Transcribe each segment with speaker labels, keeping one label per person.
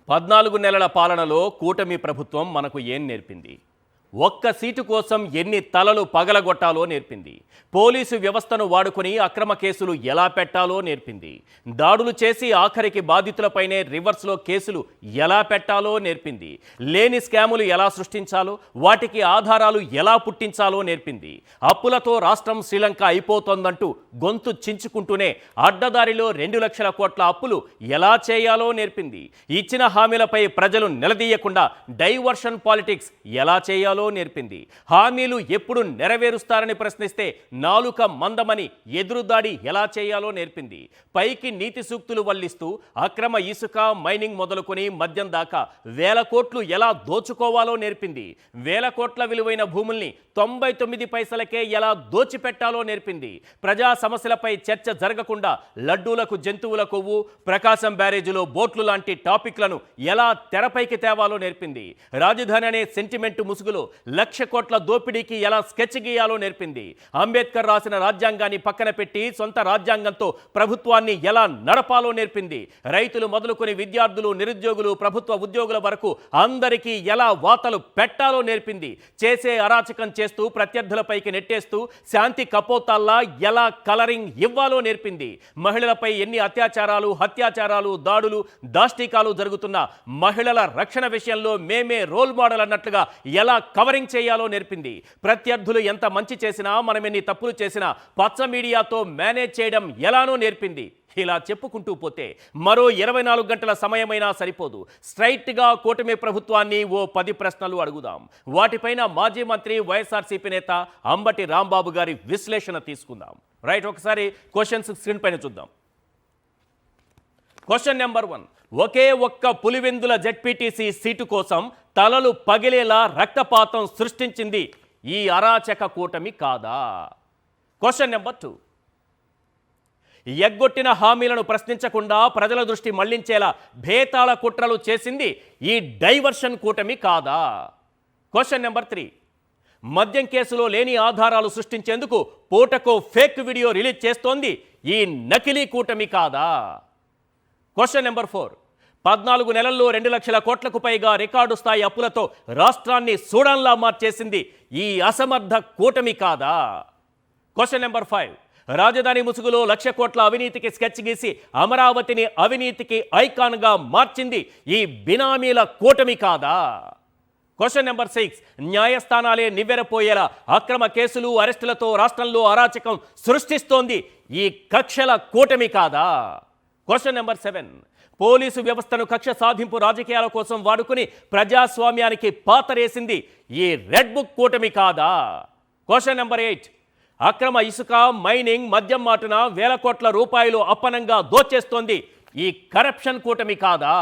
Speaker 1: 14 నెలల పాలనలో కూటమి ప్రభుత్వం మనకు ఏం నేర్పింది? ఒక్క సీటు కోసం ఎన్ని తలలు పగలగొట్టాలో నేర్పింది. పోలీసు వ్యవస్థను వాడుకొని అక్రమ కేసులు ఎలా పెట్టాలో నేర్పింది. దాడులు చేసి ఆఖరికి బాధితులపైనే రివర్స్లో కేసులు ఎలా పెట్టాలో నేర్పింది. లేని స్కాములు ఎలా సృష్టించాలో, వాటికి ఆధారాలు ఎలా పుట్టించాలో నేర్పింది. అప్పులతో రాష్ట్రం శ్రీలంక అయిపోతోందంటూ గొంతు చించుకుంటూనే అడ్డదారిలో 2 లక్షల కోట్ల అప్పులు ఎలా చేయాలో నేర్పింది. ఇచ్చిన హామీలపై ప్రజలు నిలదీయకుండా డైవర్షన్ పాలిటిక్స్ ఎలా చేయాలో నేర్పింది. హామీలు ఎప్పుడు నెరవేరుస్తారని ప్రశ్నిస్తే నాలుక మందమని ఎదురుదాడి ఎలా చేయాలో నేర్పింది. పైకి నీతి సూక్తులు వల్లిస్తూ అక్రమ ఇసుక మైనింగ్ మొదలుకొని మద్యం దాకా 1000 కోట్లు ఎలా దోచుకోవాలో నేర్పింది. 1000 కోట్ల విలువైన భూముల్ని 99 పైసలకే ఎలా దోచిపెట్టాలో నేర్పింది. ప్రజా సమస్యలపై చర్చ జరగకుండా లడ్డూలకు జంతువుల కొవ్వు, ప్రకాశం బ్యారేజీలో బోట్లు లాంటి టాపిక్లను ఎలా తెరపైకి తేవాలో నేర్పింది. రాజధాని అనే సెంటిమెంట్ ముసుగులో 1,00,000 కోట్ల దోపిడీకి ఎలా స్కెచ్ గీయాలో నేర్పింది. అంబేద్కర్ రాసిన రాజ్యాంగాన్ని పక్కన పెట్టి సొంత రాజ్యాంగంతో ప్రభుత్వాన్ని ఎలా నడపాలో నేర్పింది. రైతులు మొదలుకొని విద్యార్థులు, నిరుద్యోగులు, ప్రభుత్వ ఉద్యోగుల వరకు అందరికీ ఎలా వాతలు పెట్టాలో నేర్పింది. చేసే అరాచకం చేస్తూ ప్రత్యర్థులపైకి నెట్టేస్తూ శాంతి కపోతాల్లా ఎలా కలరింగ్ ఇవ్వాలో నేర్పింది. మహిళలపై ఎన్ని అత్యాచారాలు, హత్యాచారాలు, దాడులు, దాష్టీకాలు జరుగుతున్నా మహిళల రక్షణ విషయంలో మేమే రోల్ మోడల్ అన్నట్లుగా ఎలా కవరింగ్ చేయాలో నేర్పింది. ప్రత్యర్థులు ఎంత మంచి చేసినా, మనం ఎన్ని తప్పులు చేసినా పచ్చ మీడియాతో మేనేజ్ చేయడం ఎలానో నేర్పింది. ఇలా చెప్పుకుంటూ పోతే మరో 24 గంటల సమయమైనా సరిపోదు. స్ట్రైట్గా కూటమి ప్రభుత్వాన్ని ఓ 10 ప్రశ్నలు అడుగుదాం. వాటిపైన మాజీ మంత్రి వైఎస్ఆర్సీపీ నేత అంబటి రాంబాబు గారి విశ్లేషణ తీసుకుందాం. రైట్, ఒకసారి క్వశ్చన్స్ స్క్రీన్ పైన చూద్దాం. Question number 1. ఒకే ఒక్క పులివెందుల జెడ్పీటీసీ సీటు కోసం తలలు పగిలేలా రక్తపాతం సృష్టించింది ఈ అరాచక కూటమి కాదా? Question number 2. ఎగ్గొట్టిన హామీలను ప్రశ్నించకుండా ప్రజల దృష్టి మళ్లించేలా భేతాళ కుట్రలు చేసింది ఈ డైవర్షన్ కూటమి కాదా? Question number 3. మద్యం కేసులో లేని ఆధారాలు సృష్టించేందుకు పూటకో ఫేక్ వీడియో రిలీజ్ చేస్తోంది ఈ నకిలీ కూటమి కాదా? Question number 4. 14 నెలల్లో 2 లక్షల కోట్లకు పైగా రికార్డు స్థాయి అప్పులతో రాష్ట్రాన్ని సూడాన్లా మార్చేసింది ఈ అసమర్థ కూటమి కాదా? Question number 5. రాజధాని ముసుగులో 1,00,000 కోట్ల అవినీతికి స్కెచ్ గీసి అమరావతిని అవినీతికి ఐకాన్గా మార్చింది ఈ బినామీల కూటమి కాదా? Question number 6. న్యాయస్థానాలే నివ్వెరపోయేలా అక్రమ కేసులు, అరెస్టులతో రాష్ట్రంలో అరాచకం సృష్టిస్తోంది ఈ కక్షల కూటమి కాదా? Question number 7. పోలీసు వ్యవస్థను కక్ష సాధింపు రాజకీయాల కోసం వాడుకుని ప్రజాస్వామ్యానికి పాతరేసింది ఈ రెడ్ బుక్ కూటమి కాదా? Question number 8. అక్రమ ఇసుక, మైనింగ్, మద్యం మాటున 1,000 కోట్ల రూపాయలు అప్పనంగా దోచేస్తోంది ఈ కరప్షన్ కూటమి కాదా?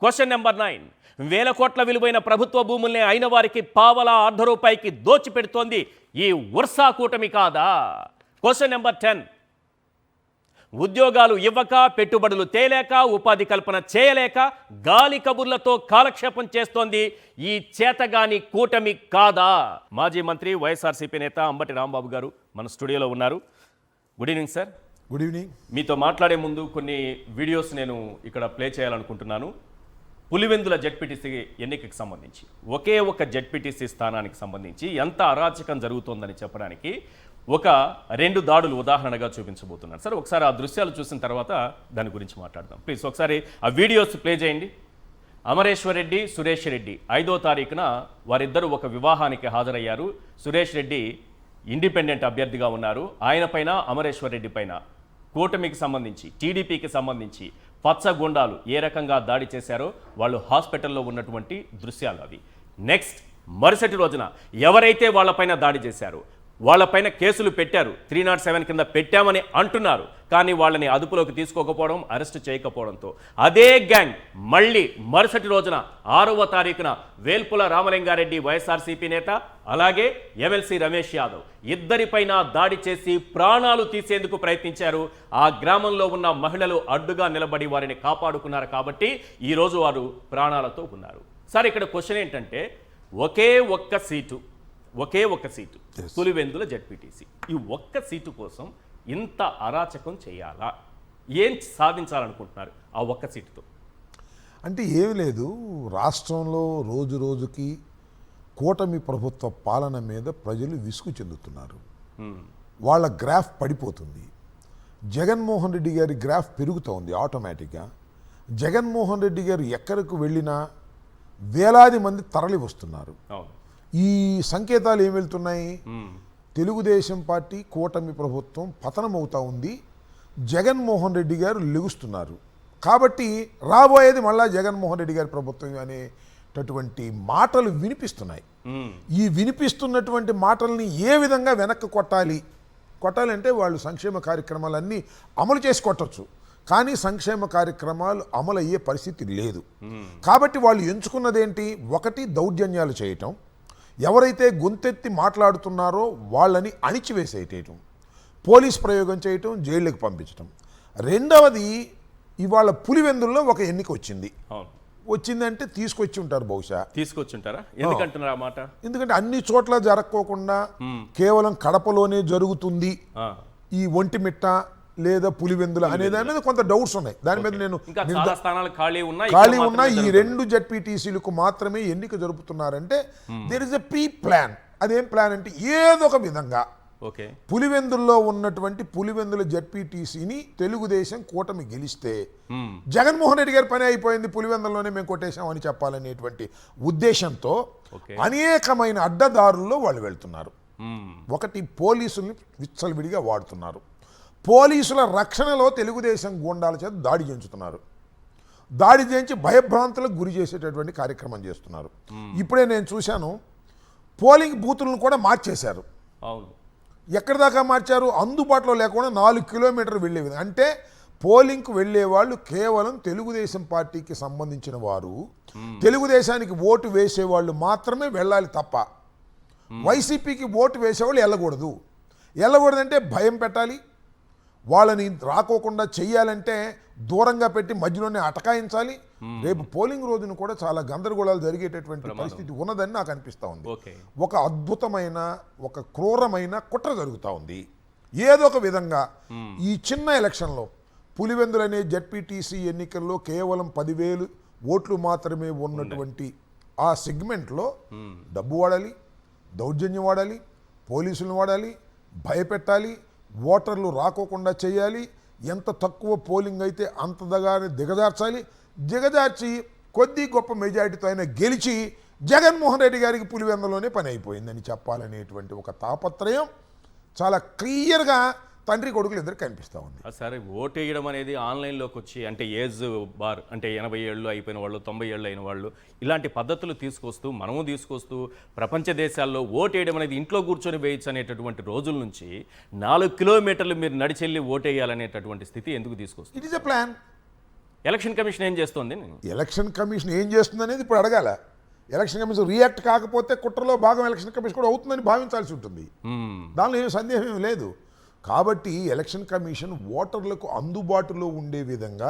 Speaker 1: Question number 9. 1,000 కోట్ల విలువైన ప్రభుత్వ భూముల్ని అయిన వారికి పావలా ₹1 దోచిపెడుతోంది ఈ ఉర్సా కూటమి కాదా? Question number 10. ఉద్యోగాలు ఇవ్వక, పెట్టుబడులు తేలేక, ఉపాధి కల్పన చేయలేక గాలి కబుర్లతో కాలక్షేపం చేస్తోంది ఈ చేతగాని కూటమి కాదా? మాజీ మంత్రి వైఎస్ఆర్సీపీ నేత అంబటి రాంబాబు గారు మన స్టూడియోలో ఉన్నారు. Good evening sir.
Speaker 2: Good evening.
Speaker 1: మీతో మాట్లాడే ముందు కొన్ని వీడియోస్ నేను ఇక్కడ ప్లే చేయాలనుకుంటున్నాను. పులివెందుల జెడ్పీటీసీ ఎన్నికకి సంబంధించి, ఒకే ఒక జెడ్పీటీసీ స్థానానికి సంబంధించి ఎంత అరాచకం జరుగుతోందని చెప్పడానికి ఒక 2 దాడులు ఉదాహరణగా చూపించబోతున్నాను సార్. ఒకసారి ఆ దృశ్యాలు చూసిన తర్వాత దాని గురించి మాట్లాడదాం. ప్లీజ్ ఒకసారి ఆ వీడియోస్ ప్లే చేయండి. అమరేశ్వర్ రెడ్డి, సురేష్ రెడ్డి 5వ తారీఖున వారిద్దరూ ఒక వివాహానికి హాజరయ్యారు. సురేష్ రెడ్డి ఇండిపెండెంట్ అభ్యర్థిగా ఉన్నారు. ఆయన పైన, అమరేశ్వర్ రెడ్డి పైన కూటమికి సంబంధించి, టీడీపీకి సంబంధించి పచ్చగొండాలు ఏ రకంగా దాడి చేశారో వాళ్ళు హాస్పిటల్లో ఉన్నటువంటి దృశ్యాలు అవి. నెక్స్ట్ మరుసటి రోజున ఎవరైతే వాళ్ళపైన దాడి చేశారో వాళ్ళపైన కేసులు పెట్టారు, 307 కింద పెట్టామని అంటున్నారు. కానీ వాళ్ళని అదుపులోకి తీసుకోకపోవడం, అరెస్ట్ చేయకపోవడంతో అదే గ్యాంగ్ మళ్ళీ మరుసటి రోజున 6వ తారీఖున వేల్పుల రామలింగారెడ్డి వైఎస్ఆర్సీపీ నేత, అలాగే ఎమ్మెల్సీ రమేష్ యాదవ్ ఇద్దరిపైన దాడి చేసి ప్రాణాలు తీసేందుకు ప్రయత్నించారు. ఆ గ్రామంలో ఉన్న మహిళలు అడ్డుగా నిలబడి వారిని కాపాడుకున్నారు కాబట్టి ఈరోజు వారు ప్రాణాలతో ఉన్నారు. సార్, ఇక్కడ క్వశ్చన్ ఏంటంటే ఒకే ఒక్క సీటు పులివెందుల జెడ్పీటీసీ, ఈ ఒక్క సీటు కోసం ఇంత అరాచకం చేయాలా? ఏం సాధించాలనుకుంటున్నారు ఆ ఒక్క సీటుతో?
Speaker 2: అంటే ఏమి లేదు, రాష్ట్రంలో రోజు రోజుకి కూటమి ప్రభుత్వ పాలన మీద ప్రజలు విసుగు చెందుతున్నారు. వాళ్ళ గ్రాఫ్ పడిపోతుంది. జగన్మోహన్ రెడ్డి గారి గ్రాఫ్ పెరుగుతోంది ఆటోమేటిక్గా. జగన్మోహన్ రెడ్డి గారు ఎక్కడికి వెళ్ళినా వేలాది మంది తరలి వస్తున్నారు. ఈ సంకేతాలు ఏం వెళ్తున్నాయి? తెలుగుదేశం పార్టీ కూటమి ప్రభుత్వం పతనమవుతా ఉంది, జగన్మోహన్ రెడ్డి గారు లెగుస్తున్నారు. కాబట్టి రాబోయేది మళ్ళా జగన్మోహన్ రెడ్డి గారి ప్రభుత్వం అనేటటువంటి మాటలు వినిపిస్తున్నాయి. ఈ వినిపిస్తున్నటువంటి మాటల్ని ఏ విధంగా వెనక్కి కొట్టాలంటే వాళ్ళు సంక్షేమ కార్యక్రమాలన్నీ అమలు చేసి కొట్టచ్చు, కానీ సంక్షేమ కార్యక్రమాలు అమలు అయ్యే పరిస్థితి లేదు. కాబట్టి వాళ్ళు ఎంచుకున్నదేంటి? ఒకటి, దౌర్జన్యాలు చేయటం, ఎవరైతే గొంతెత్తి మాట్లాడుతున్నారో వాళ్ళని అణిచివేసేయటం, పోలీస్ ప్రయోగం చేయటం, జైళ్ళకి పంపించటం. రెండవది, ఇవాళ పులివెందుల్లో ఒక ఎన్నిక వచ్చిందంటే తీసుకొచ్చి ఉంటారు, బహుశా
Speaker 1: తీసుకొచ్చుంటారా? ఎందుకంటున్నారు ఆ మాట?
Speaker 2: ఎందుకంటే అన్ని చోట్ల జరగకోకుండా కేవలం కడపలోనే జరుగుతుంది ఈ ఒంటిమిట్ట లేదా పులివెందుల అనేది కొంత డౌట్స్ ఉన్నాయి. దాని మీద నేను ఖాళీ ఉన్న ఈ 2 జడ్పీటీసీలకు మాత్రమే ఎన్నిక జరుపుతున్నారంటే there is a pre plan. అదేం ప్లాన్ అంటే ఏదో ఒక విధంగా పులివెందుల్లో ఉన్నటువంటి పులివెందుల జడ్పీటీసీని తెలుగుదేశం కూటమి గెలిస్తే జగన్మోహన్ రెడ్డి గారి పని అయిపోయింది, పులివెందుల్లోనే మేము కొట్టేశామని చెప్పాలనేటువంటి ఉద్దేశంతో అనేకమైన అడ్డదారుల్లో వాళ్ళు వెళ్తున్నారు. ఒకటి, పోలీసుల్ని విచ్చలవిడిగా వాడుతున్నారు. పోలీసుల రక్షణలో తెలుగుదేశం గూండాల చేత దాడి చేయించుతున్నారు. దాడి చేయించి భయభ్రాంతులకు గురి చేసేటటువంటి కార్యక్రమం చేస్తున్నారు. ఇప్పుడే నేను చూశాను, పోలింగ్ బూతులను కూడా మార్చేశారు. ఎక్కడి దాకా మార్చారు? అందుబాటులో లేకుండా 4 కిలోమీటర్లు వెళ్ళే విధంగా. అంటే పోలింగ్కు వెళ్ళే వాళ్ళు కేవలం తెలుగుదేశం పార్టీకి సంబంధించిన వారు, తెలుగుదేశానికి ఓటు వేసేవాళ్ళు మాత్రమే వెళ్ళాలి తప్ప వైసీపీకి ఓటు వేసేవాళ్ళు వెళ్ళకూడదంటే భయం పెట్టాలి. వాళ్ళని రాకోకుండా చెయ్యాలంటే దూరంగా పెట్టి మధ్యలోనే అటకాయించాలి. రేపు పోలింగ్ రోజున కూడా చాలా గందరగోళాలు జరిగేటటువంటి పరిస్థితి ఉన్నదని నాకు అనిపిస్తూ ఉంది. ఒక అద్భుతమైన, ఒక క్రూరమైన కుట్ర జరుగుతూ ఉంది. ఏదో ఒక విధంగా ఈ చిన్న ఎలక్షన్లో పులివెందులు అనే జడ్పీటీసీ ఎన్నికల్లో కేవలం 10,000 ఓట్లు మాత్రమే ఉన్నటువంటి ఆ సెగ్మెంట్లో డబ్బు వాడాలి, దౌర్జన్యం వాడాలి, పోలీసులను వాడాలి, భయపెట్టాలి, ఓటర్లు రాకోకుండా చేయాలి. ఎంత తక్కువ పోలింగ్ అయితే అంతగానే దిగజార్చి కొద్ది గొప్ప మెజారిటీతో ఆయన గెలిచి జగన్మోహన్ రెడ్డి గారికి పులివెందులోనే పని అయిపోయిందని చెప్పాలనేటువంటి ఒక తాపత్రయం చాలా క్లియర్గా తండ్రి కొడుకులు ఇద్దరు కనిపిస్తూ ఉంది.
Speaker 1: సరే, ఓటు వేయడం అనేది ఆన్లైన్లోకి వచ్చి, అంటే ఏజ్ బార్, అంటే 80 ఏళ్ళు అయిపోయిన వాళ్ళు, 90 ఏళ్ళు అయిన వాళ్ళు, ఇలాంటి పద్ధతులు తీసుకొస్తూ ప్రపంచ దేశాల్లో ఓటు వేయడం అనేది ఇంట్లో కూర్చొని వేయచ్చు అనేటటువంటి రోజుల నుంచి 4 కిలోమీటర్లు మీరు నడిచెళ్ళి ఓటు వేయాలనేటటువంటి స్థితి ఎందుకు తీసుకొస్తుంది?
Speaker 2: It is a plan.
Speaker 1: Election commission ఏం చేస్తుంది?
Speaker 2: ఎలక్షన్ కమిషన్ ఏం చేస్తుంది అనేది ఇప్పుడు అడగాల. ఎలక్షన్ కమిషన్ రియాక్ట్ కాకపోతే కుట్రలో భాగం ఎలక్షన్ కమిషన్ కూడా అవుతుందని భావించాల్సి ఉంటుంది. దానిలో ఏం సందేహం లేదు. కాబట్టి ఎలక్షన్ కమిషన్ ఓటర్లకు అందుబాటులో ఉండే విధంగా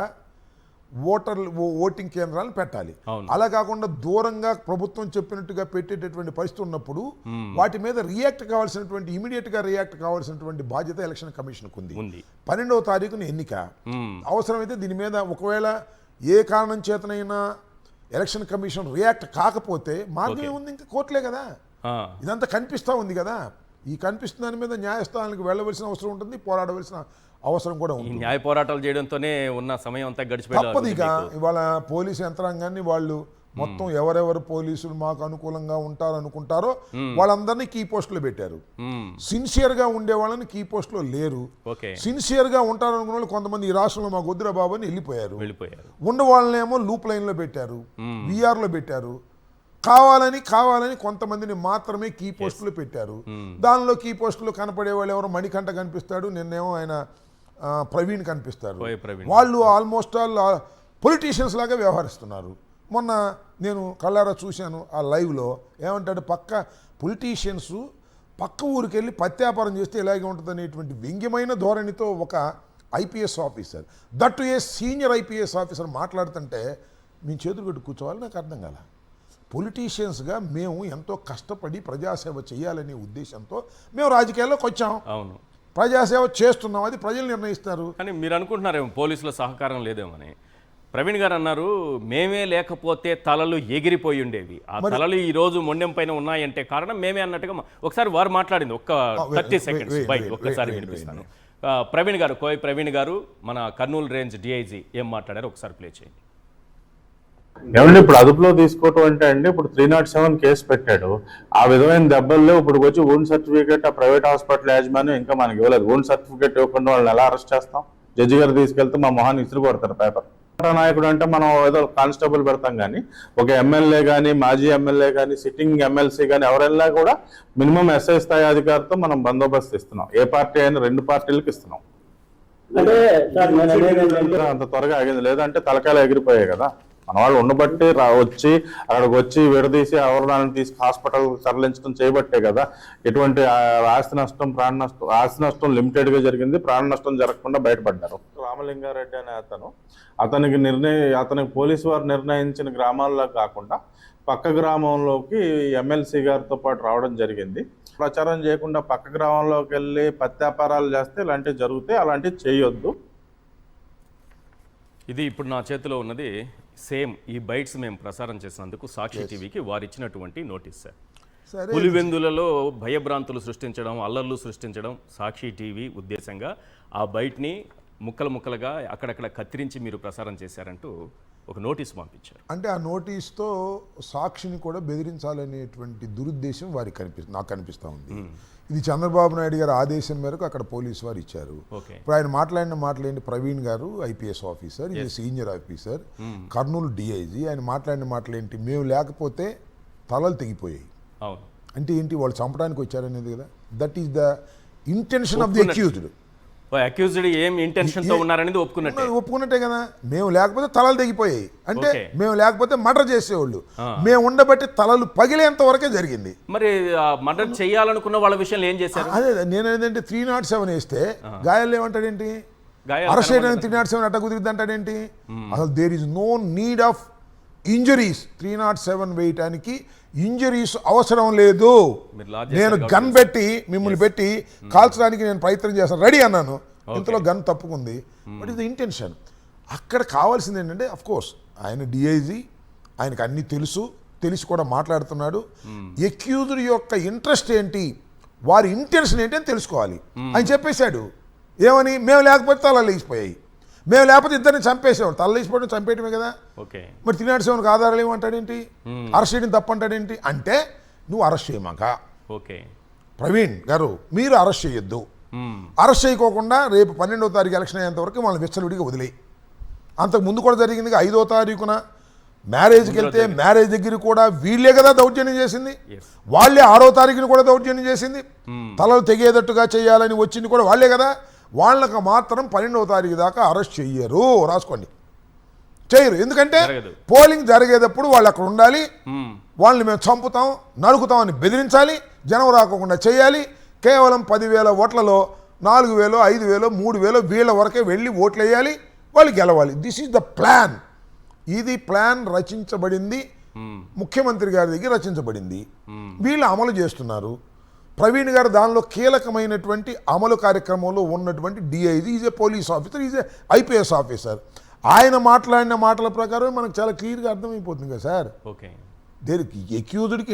Speaker 2: ఓటింగ్ కేంద్రాలను పెట్టాలి. అలా కాకుండా దూరంగా ప్రభుత్వం చెప్పినట్టుగా పెట్టేటటువంటి పరిస్థితి ఉన్నప్పుడు వాటి మీద రియాక్ట్ కావాల్సినటువంటి, ఇమీడియట్గా రియాక్ట్ కావాల్సినటువంటి బాధ్యత ఎలక్షన్ కమిషన్కు ఉంది. 12వ తారీఖున ఎన్నిక. అవసరమైతే దీని మీద ఒకవేళ ఏ కారణం చేతనైనా ఎలక్షన్ కమిషన్ రియాక్ట్ కాకపోతే మార్గం ఏముంది? ఇంకా కోర్టులే కదా. ఇదంతా కనిపిస్తూ ఉంది కదా. ఈ కనిపిస్తున్న దాని మీద న్యాయస్థానానికి వెళ్ళవలసిన అవసరం ఉంటుంది, పోరాడవలసిన అవసరం కూడా ఉంది.
Speaker 1: న్యాయ పోరాటాలు చేయడంతోనే ఉన్న సమయం అంతా గడిచిపోయింది.
Speaker 2: తప్పదిగా ఇవాళ పోలీసు యంత్రాంగాన్ని వాళ్ళు మొత్తం ఎవరెవరు పోలీసులు మాకు అనుకూలంగా ఉంటారనుకుంటారో వాళ్ళందరినీ కీ పోస్టులు పెట్టారు. సిన్సియర్గా ఉండే వాళ్ళని కీ పోస్టులో లేరు. సిన్సియర్గా ఉంటారనుకున్న వాళ్ళు కొంతమంది ఈ రాష్ట్రంలో మాకు వద్దురా బాబు అని వెళ్ళిపోయారు. ఉన్న వాళ్ళనేమో లూప్ లైన్లో పెట్టారు, విఆర్లో పెట్టారు. కావాలని కొంతమందిని మాత్రమే కీ పోస్టులు పెట్టారు. దానిలో కీ పోస్టులు కనపడే వాళ్ళు ఎవరో మణికంఠ కనిపిస్తాడు, నిన్నేమో ఆయన ప్రవీణ్ కనిపిస్తారు. వాళ్ళు ఆల్మోస్ట్ ఆల్ పొలిటీషియన్స్ లాగా వ్యవహరిస్తున్నారు. మొన్న నేను కళ్ళారా చూశాను ఆ లైవ్లో. ఏమంటాడు, పొలిటీషియన్స్ పక్క ఊరికి వెళ్ళి పత్యాపారం చేస్తే ఇలాగే ఉంటుంది అనేటువంటి వ్యంగ్యమైన ధోరణితో ఒక IPS officer, that a senior IPS officer మాట్లాడుతుంటే మేము చేతులు పెట్టి కూర్చోవాలి. నాకు అర్థం కాల. పొలిటీషియన్స్గా మేము ఎంతో కష్టపడి ప్రజాసేవ చేయాలనే ఉద్దేశంతో మేము రాజకీయాల్లోకి వచ్చాం. అవును, ప్రజాసేవ చేస్తున్నాం, అది ప్రజలు నిర్ణయిస్తారు.
Speaker 1: కానీ మీరు అనుకుంటున్నారేమో పోలీసుల సహకారం లేదేమని. ప్రవీణ్ గారు అన్నారు మేమే లేకపోతే తలలు ఎగిరిపోయి ఉండేవి, ఆ తలలు ఈ రోజు మొండెం పైన ఉన్నాయంటే కారణం మేమే అన్నట్టుగా ఒకసారి వారు మాట్లాడింది. ఒక్క 30 సెకండ్స్ ఒక్కసారి వినిపిస్తాను. కోయ ప్రవీణ్ గారు మన కర్నూలు రేంజ్ డిఐజీ ఏం మాట్లాడారు ఒకసారి ప్లే చేయండి.
Speaker 3: ఏమంటే ఇప్పుడు అదుపులో తీసుకోవటం అంటే అండి, ఇప్పుడు 307 కేసు పెట్టాడు. ఆ విధమైన దెబ్బల్లో ఇప్పుడు వచ్చి ఓన్ సర్టిఫికేట్ ఆ ప్రైవేట్ హాస్పిటల్ యాజమాన్యం ఇంకా మనకి ఇవ్వలేదు. ఓన్ సర్టిఫికేట్ ఇవ్వకుండా వాళ్ళని ఎలా అరెస్ట్ చేస్తాం? జడ్జి గారు తీసుకెళ్తే మా మొహాన్ని ఇసురు కొడతారు పేపర్. నాయకుడు అంటే మనం ఏదో కానిస్టేబుల్ పెడతాం, కానీ ఒక ఎమ్మెల్యే కానీ మాజీ ఎమ్మెల్యే కానీ సిట్టింగ్ ఎమ్మెల్సీ కానీ ఎవరైనా కూడా మినిమం ఎస్ఐ స్థాయి అధికారితో మనం బందోబస్తు ఇస్తున్నాం. ఏ పార్టీ అయినా 2 పార్టీలకు ఇస్తున్నాం. అంత త్వరగా ఆగింది, లేదంటే తలకాయలు ఎగిరిపోయాయి కదా. మన వాళ్ళు ఉండబట్టి వచ్చి అక్కడికి వచ్చి విడదీసి అవరణాలను తీసి హాస్పిటల్ తరలించడం చేయబట్టే కదా ఎటువంటి ఆస్తి నష్టం ప్రాణ నష్టం, ఆస్తి నష్టం లిమిటెడ్ గా జరిగింది, ప్రాణ నష్టం జరగకుండా బయటపడ్డారు. రామలింగారెడ్డి అనే అతనికి పోలీసు వారు నిర్ణయించిన గ్రామాల్లో కాకుండా పక్క గ్రామంలోకి ఎమ్మెల్సీ గారితో పాటు రావడం జరిగింది. ప్రచారం చేయకుండా పక్క గ్రామంలోకి వెళ్ళి పత్యాపారాలు చేస్తే ఇలాంటివి జరుగుతాయి, అలాంటివి చేయొద్దు.
Speaker 1: ఇది ఇప్పుడు నా చేతిలో ఉన్నది సేమ్ ఈ బైట్స్ మేము ప్రసారం చేసినందుకు సాక్షి టీవీకి వారు ఇచ్చినటువంటి నోటీస్ సార్. పులివెందులలో భయభ్రాంతులు సృష్టించడం, అల్లర్లు సృష్టించడం సాక్షి టీవీ ఉద్దేశంగా ఆ బైట్ని ముక్కలుగా అక్కడక్కడ కత్తిరించి మీరు ప్రసారం చేశారంటూ ఒక నోటీస్ పంపించారు.
Speaker 2: అంటే ఆ నోటీస్తో సాక్షిని కూడా బెదిరించాలనేటువంటి దురుద్దేశం వారికి నాకు కనిపిస్తూ ఉంది. ఇది చంద్రబాబు నాయుడు గారి ఆదేశం మేరకు అక్కడ పోలీసు వారు ఇచ్చారు. ఇప్పుడు ఆయన మాట్లాడిన ప్రవీణ్ గారు ఐపీఎస్ ఆఫీసర్, ఇది సీనియర్ ఆఫీసర్, కర్నూలు డిఐజీ. ఆయన మాట్లాడిన మాటలేంటి? మేము లేకపోతే తలలు తెగిపోయాయి అంటే ఏంటి? వాళ్ళు చంపడానికి వచ్చారనేది కదా. That is the intention of the accused.
Speaker 1: Accused ఏం ఇంటెన్షన్తో ఉన్నారనేది
Speaker 2: ఒప్పుకున్నట్టే కదా. మేము లేకపోతే తలలు తెగిపోయాయి అంటే మేము లేకపోతే మర్డర్ చేసేవాళ్ళు, మేము ఉండబట్టి తలలు పగిలేంత వరకే జరిగింది.
Speaker 1: మరి మర్డర్ చేయాలనుకున్న వాళ్ళ విషయంలో ఏం చేశారు?
Speaker 2: అదే నేను ఏంటంటే 307 వేస్తే గాయాలు ఏమంటాడేంటి? అరెస్ట్ చేయడానికి 307 అట్ట కుదిరిద్ది అంటాడేంటి? అసలు there is no need of injuries. 307 వేయటానికి ఇంజరీస్ అవసరం లేదు. నేను గన్ పెట్టి మిమ్మల్ని పెట్టి కాల్చడానికి నేను ప్రయత్నం చేస్తాను, రెడీ అన్నాను. ఇంతలో గన్ తప్పుకుంది. బట్ ఇది ఇంటెన్షన్. అక్కడ కావాల్సింది ఏంటంటే అఫ్ కోర్స్ ఆయన డిఐజీ, ఆయనకు అన్నీ తెలిసి కూడా మాట్లాడుతున్నాడు. ఎక్యూజ్డ్ యొక్క ఇంట్రెస్ట్ ఏంటి, వారి ఇంటెన్షన్ ఏంటి అని తెలుసుకోవాలి. ఆయన చెప్పేశాడు ఏమని? మేము లేకపోతే తలలు లేచిపోయాయి, మేము లేకపోతే ఇద్దరిని చంపేసాం. తల లేచిపోవడం చంపేయటమే కదా. మరి 307కి ఆధారాలు ఏమంటాడేంటి? అరెస్ట్ చేయడం తప్పంటాడేంటి? అంటే నువ్వు అరెస్ట్ చేయమాక ప్రవీణ్ గారు, మీరు అరెస్ట్ చేయొద్దు. అరెస్ట్ చేయకోకుండా రేపు 12వ తారీఖు ఎలక్షన్ అయ్యేంత వరకు వాళ్ళని విచ్చలవిడిగా వదిలేయి. అంతకు ముందు కూడా జరిగింది. 5వ తారీఖున మ్యారేజ్కి వెళ్తే మ్యారేజ్ దగ్గర కూడా వీళ్ళే కదా దౌర్జన్యం చేసింది. వాళ్ళే 6వ తారీఖున కూడా దౌర్జన్యం చేసింది. తలలు తెగేటట్టుగా చేయాలని వచ్చింది కూడా వాళ్ళే కదా. వాళ్ళకు మాత్రం 12వ తారీఖు దాకా అరెస్ట్ చెయ్యరు. రాసుకోండి, చేయరు. ఎందుకంటే పోలింగ్ జరిగేటప్పుడు వాళ్ళు అక్కడ ఉండాలి. వాళ్ళని మేము చంపుతాం నరుకుతామని బెదిరించాలి, జనం రాకుండా చేయాలి. కేవలం 10,000 ఓట్లలో 4,000, 5,000, 3,000 వీళ్ళ వరకే వెళ్ళి ఓట్లు వేయాలి, వాళ్ళు గెలవాలి. This is the plan. ఇది ప్లాన్ రచించబడింది, ముఖ్యమంత్రి గారి దగ్గర రచించబడింది. వీళ్ళు అమలు చేస్తున్నారు. ప్రవీణ్ గారు దానిలో కీలకమైనటువంటి అమలు కార్యక్రమంలో ఉన్నటువంటి DIG, is a police officer, is a IPS officer. ఆయన మాట్లాడిన మాటల ప్రకారం మనకు చాలా క్లియర్గా అర్థమైపోతుంది కదా సార్. దేనికి ఎక్యూజ్డ్కి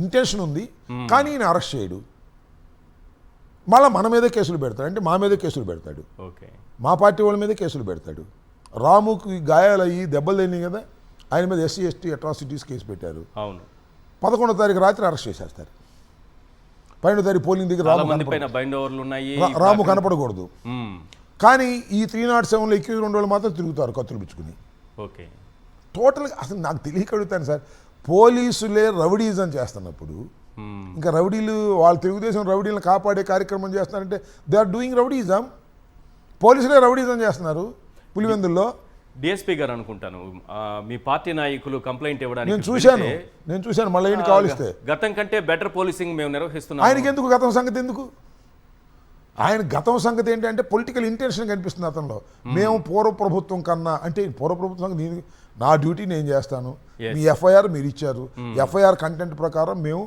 Speaker 2: ఇంటెన్షన్ ఉంది, కానీ ఈయన అరెస్ట్ చేయడు. మళ్ళీ మన మీదే కేసులు పెడతాడు, అంటే మా మీదే కేసులు పెడతాడు, మా పార్టీ వాళ్ళ మీదే కేసులు పెడతాడు. రాముకి గాయాలయ్యి దెబ్బలు తిన్నాయి కదా, ఆయన మీద SC ST అట్రాసిటీస్ కేసు పెట్టారు. 11వ తారీఖు రాత్రి అరెస్ట్ చేసేస్తారు. 12వ తారీఖు పోలింగ్ దగ్గర రాము కనపడకూడదు. కానీ ఈ 307లో ఎక్యూజ్ 2 వాళ్ళు మాత్రం తిరుగుతారు కత్తులు పిచ్చుకుని. టోటల్గా అసలు నాకు తెలియక అడుగుతాను సార్, పోలీసులే రౌడీజం చేస్తున్నప్పుడు ఇంకా రౌడీలు వాళ్ళు తెలుగుదేశం రౌడీలను కాపాడే కార్యక్రమం చేస్తున్నారంటే దే ఆర్ డూయింగ్ రౌడీజం. పోలీసులే రౌడీజం చేస్తున్నారు పులివెందుల్లో.
Speaker 1: డిఎస్పీ గారు అనుకుంటాను మీ పార్టీ నాయకులు కంప్లైంట్ ఇవ్వడానికి
Speaker 2: నేను చూశాను మళ్ళీ ఏంటి కావాలిస్తే
Speaker 1: గతం కంటే బెటర్ పోలీసింగ్ మేము నిర్వహిస్తున్నాం.
Speaker 2: ఆయనకి ఎందుకు గతం సంగతి ఎందుకు? ఆయన గతం సంగతి ఏంటంటే పొలిటికల్ ఇంటెన్షన్ కనిపిస్తుంది అతనిలో. మేము పూర్వ ప్రభుత్వం కన్నా, అంటే పూర్వ ప్రభుత్వం నా డ్యూటీ నేను చేస్తాను, మీ FIR మీరు ఇచ్చారు, FIR కంటెంట్ ప్రకారం మేము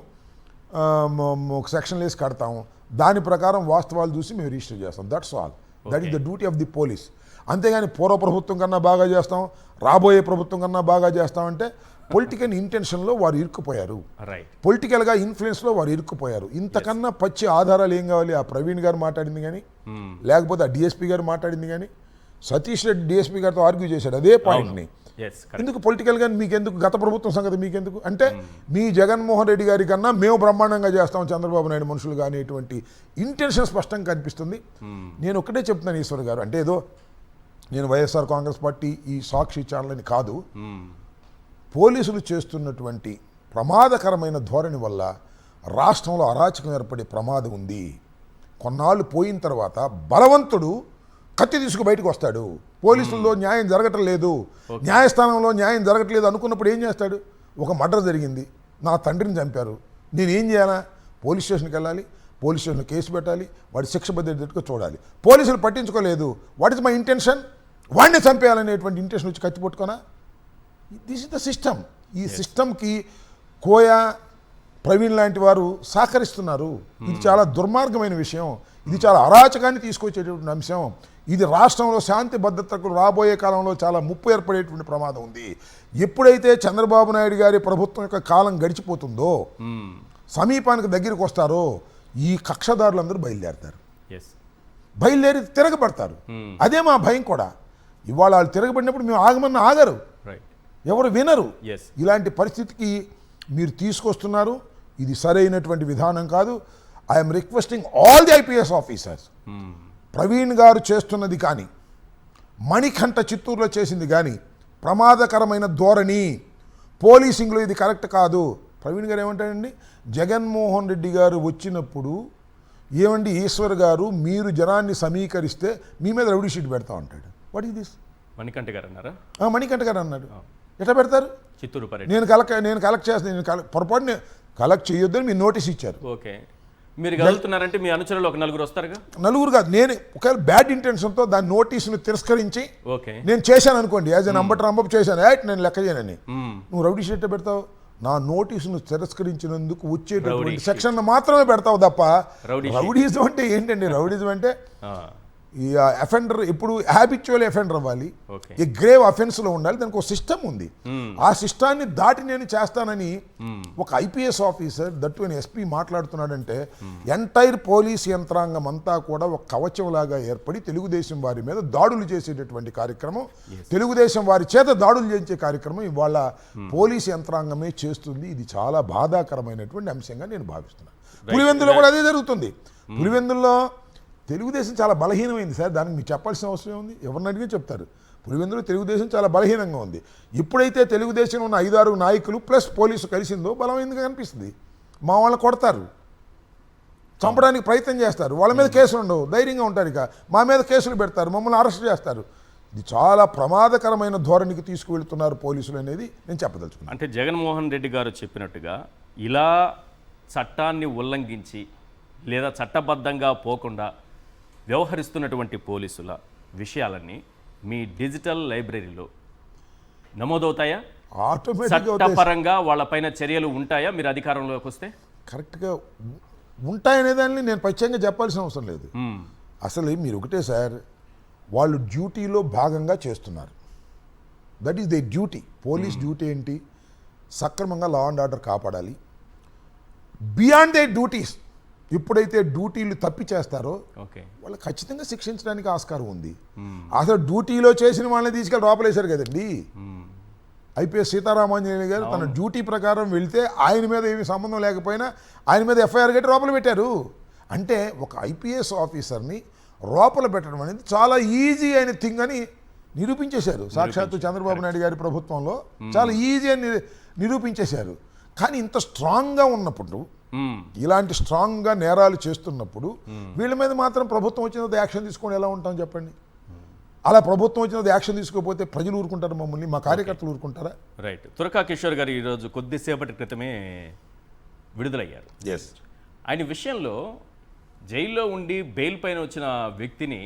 Speaker 2: ఒక సెక్షన్ వేసి కడతాము, దాని ప్రకారం వాస్తవాలు చూసి మేము రిజిస్టర్ చేస్తాం. That's all. That is the duty of the police. అంతేగాని పూర్వ ప్రభుత్వం కన్నా బాగా చేస్తాం, రాబోయే ప్రభుత్వం కన్నా బాగా చేస్తామంటే పొలిటికల్ ఇంటెన్షన్లో వారు ఇరుక్కుపోయారు,
Speaker 1: రైట్.
Speaker 2: పొలిటికల్గా ఇన్ఫ్లుయెన్స్లో వారు ఇరుక్కుపోయారు. ఇంతకన్నా పచ్చి ఆధారాలు ఏం కావాలి? ఆ ప్రవీణ్ గారు మాట్లాడింది కానీ, లేకపోతే ఆ డిఎస్పీ గారు మాట్లాడింది కానీ, సతీష్ రెడ్డి డిఎస్పీ గారితో ఆర్గ్యూ చేశాడు అదే పాయింట్ని. ఎందుకు పొలిటికల్గా మీకెందుకు? గత ప్రభుత్వం సంగతి మీకెందుకు అంటే మీ జగన్మోహన్ రెడ్డి గారి కన్నా మేము బ్రహ్మాండంగా చేస్తాం చంద్రబాబు నాయుడు మనుషులు కానీ ఇటువంటి ఇంటెన్షన్ స్పష్టంగా కనిపిస్తుంది. నేను ఒకటే చెప్తున్నాను ఈశ్వర్ గారు, అంటే ఏదో నేను వైఎస్ఆర్ కాంగ్రెస్ పార్టీ ఈ సాక్షి ఛానల్ అని కాదు, పోలీసులు చేస్తున్నటువంటి ప్రమాదకరమైన ధోరణి వల్ల రాష్ట్రంలో అరాచకం ఏర్పడే ప్రమాదం ఉంది. కొన్నాళ్ళు పోయిన తర్వాత బలవంతుడు కత్తి తీసుకు బయటకు వస్తాడు. పోలీసుల్లో న్యాయం జరగటం లేదు, న్యాయస్థానంలో న్యాయం జరగట్లేదు అనుకున్నప్పుడు ఏం చేస్తాడు? ఒక మర్డర్ జరిగింది, నా తండ్రిని చంపారు, నేను ఏం చేయాలా? పోలీస్ స్టేషన్కి వెళ్ళాలి, పోలీస్ స్టేషన్లో కేసు పెట్టాలి, వాడి శిక్ష బద్దెట్టుగా చూడాలి. పోలీసులు పట్టించుకోలేదు, వాట్ ఇస్ మై ఇంటెన్షన్? వాడిని చంపేయాలనేటువంటి ఇంటెన్షన్ వచ్చి కత్తి పట్టుకోనా? This is the system. ఈ సిస్టమ్కి కోయా ప్రవీణ్ లాంటి వారు సహకరిస్తున్నారు. ఇది చాలా దుర్మార్గమైన విషయం, ఇది చాలా అరాచకాన్ని తీసుకొచ్చేటటువంటి అంశం. ఇది రాష్ట్రంలో శాంతి భద్రతకు రాబోయే కాలంలో చాలా ముప్పు ఏర్పడేటువంటి ప్రమాదం ఉంది. ఎప్పుడైతే చంద్రబాబు నాయుడు గారి ప్రభుత్వం యొక్క కాలం గడిచిపోతుందో, సమీపానికి దగ్గరికి వస్తారో, ఈ కక్షదారులందరూ బయలుదేరతారు, బయలుదేరి తిరగబడతారు. అదే మా భయం కూడా. ఇవాళ వాళ్ళు తిరగబడినప్పుడు మేము ఆగమన్నా ఆగరు, ఎవరు వినరు. ఇలాంటి పరిస్థితికి మీరు తీసుకొస్తున్నారు, ఇది సరైనటువంటి విధానం కాదు. I'm requesting all the IPS officers, Praveen గారు చేస్తున్నది కానీ, మణికంఠ చిత్తూరులో చేసింది కానీ ప్రమాదకరమైన ధోరణి, పోలీసింగ్లో ఇది కరెక్ట్ కాదు. ప్రవీణ్ గారు ఏమంటాడండి, జగన్మోహన్ రెడ్డి గారు వచ్చినప్పుడు ఏమండి ఈశ్వర్ గారు మీరు జనాన్ని సమీకరిస్తే మీ మీద రౌడీ షీట్ పెడతా ఉంటాడు. What is this?
Speaker 1: మణికంఠ గారు అన్నారా?
Speaker 2: మణికంఠ గారు అన్నాడు. ఎట్లా పెడతారు?
Speaker 1: చిత్తూరు
Speaker 2: నేను కలెక్ట్ చేస్తాను, పొరపాటుని కలెక్ట్ చేయొద్దని మీరు నోటీస్ ఇచ్చారు.
Speaker 1: ఓకే, మీరు కలుగుతున్నారంటే మీ అనుచరులు ఒక నలుగురు వస్తారుగా?
Speaker 2: నలుగురు కాదు, నేను ఒకవేళ బ్యాడ్ ఇంటెన్షన్తో దాని నోటీసును తిరస్కరించి నేను చేశాను అనుకోండి, యాజ్ అన్ అంబట్ చేశాను, నేను లెక్క చేయనని, నువ్వు రౌడీ షీట్ పెడతావు? నా నోటీసును తిరస్కరించినందుకు వచ్చేటటువంటి సెక్షన్ మాత్రమే పెడతావు తప్ప రౌడీజం అంటే ఏంటండి? రౌడీజం అంటే ఈ అఫెండర్ ఇప్పుడు హ్యాబిచువల్ అఫెండర్ అవ్వాలి, ఈ గ్రేవ్ అఫెన్స్లో ఉండాలి, దానికి ఒక సిస్టమ్ ఉంది. ఆ సిస్టాన్ని దాటి నేను చేస్తానని ఒక ఐపీఎస్ ఆఫీసర్ దట్టు ఎస్పీ మాట్లాడుతున్నాడంటే ఎంటైర్ పోలీస్ యంత్రాంగం అంతా కూడా ఒక కవచంలాగా ఏర్పడి తెలుగుదేశం వారి మీద దాడులు చేసేటటువంటి కార్యక్రమం, తెలుగుదేశం వారి చేత దాడులు చేయించే కార్యక్రమం ఇవాళ పోలీస్ యంత్రాంగమే చేస్తుంది. ఇది చాలా బాధాకరమైనటువంటి అంశంగా నేను భావిస్తున్నాను. పులివెందులో కూడా అదే జరుగుతుంది. పులివెందుల్లో తెలుగుదేశం చాలా బలహీనమైంది సార్, దానికి మీకు చెప్పాల్సిన అవసరం ఉంది, ఎవరిని అడిగినా చెప్తారు. పులివెందులో తెలుగుదేశం చాలా బలహీనంగా ఉంది. ఎప్పుడైతే తెలుగుదేశం ఉన్న 5-6 నాయకులు ప్లస్ పోలీసు కలిసిందో బలమైందిగా కనిపిస్తుంది. మా వాళ్ళు కొడతారు, చంపడానికి ప్రయత్నం చేస్తారు, వాళ్ళ మీద కేసులు ఉండవు, ధైర్యంగా ఉంటారు. ఇక మా మీద కేసులు పెడతారు, మమ్మల్ని అరెస్ట్ చేస్తారు. ఇది చాలా ప్రమాదకరమైన ధోరణికి తీసుకువెళ్తున్నారు పోలీసులు అనేది నేను చెప్పదలుచుకున్నాను.
Speaker 1: అంటే జగన్మోహన్ రెడ్డి గారు చెప్పినట్టుగా ఇలా చట్టాన్ని ఉల్లంఘించి లేదా చట్టబద్ధంగా పోకుండా వ్యవహరిస్తున్నటువంటి పోలీసుల విషయాలన్నీ మీ డిజిటల్ లైబ్రరీలో నమోదవుతాయా? చట్టపరంగా వాళ్ళపైన చర్యలు ఉంటాయా మీరు అధికారంలోకి వస్తే?
Speaker 2: కరెక్ట్గా ఉంటాయనే దాన్ని నేను ప్రత్యేకంగా చెప్పాల్సిన అవసరం లేదు. అసలు మీరు ఒకటే సార్, వాళ్ళు డ్యూటీలో భాగంగా చేస్తున్నారు, that is they duty. Police duty ఏంటి? సక్రమంగా లా అండ్ ఆర్డర్ కాపాడాలి. బియాండ్ దే డ్యూటీస్ ఎప్పుడైతే డ్యూటీలు తప్పి చేస్తారో వాళ్ళు ఖచ్చితంగా శిక్షించడానికి ఆస్కారం ఉంది. అసలు డ్యూటీలో చేసిన వాళ్ళని తీసుకెళ్ళి లోపలేశారు కదండి. ఐపీఎస్ సీతారామాంజనేయులు గారు తన డ్యూటీ ప్రకారం వెళ్తే ఆయన మీద ఏమి సంబంధం లేకపోయినా ఆయన మీద ఎఫ్ఐఆర్ కట్టి లోపల పెట్టారు. అంటే ఒక ఐపీఎస్ ఆఫీసర్ని లోపల పెట్టడం అనేది చాలా ఈజీ అయిన థింగ్ అని నిరూపించేశారు. సాక్షాత్తు చంద్రబాబు నాయుడు గారి ప్రభుత్వంలో చాలా ఈజీ అని నిరూపించేశారు. కానీ ఇంత స్ట్రాంగ్గా ఉన్నప్పుడు, ఇలాంటి స్ట్రాంగ్గా నేరాలు చేస్తున్నప్పుడు వీళ్ళ మీద మాత్రం ప్రభుత్వం వచ్చినది యాక్షన్ తీసుకొని ఎలా ఉంటాం చెప్పండి? అలా ప్రభుత్వం వచ్చినది యాక్షన్ తీసుకోకపోతే ప్రజలు ఊరుకుంటారు, మమ్మల్ని మా కార్యకర్తలు ఊరుకుంటారా?
Speaker 1: రైట్. తురకా కిషోర్ గారు ఈరోజు కొద్దిసేపటి క్రితమే విడుదలయ్యారు. ఆయన విషయంలో జైల్లో ఉండి బెయిల్ పైన వచ్చిన వ్యక్తిని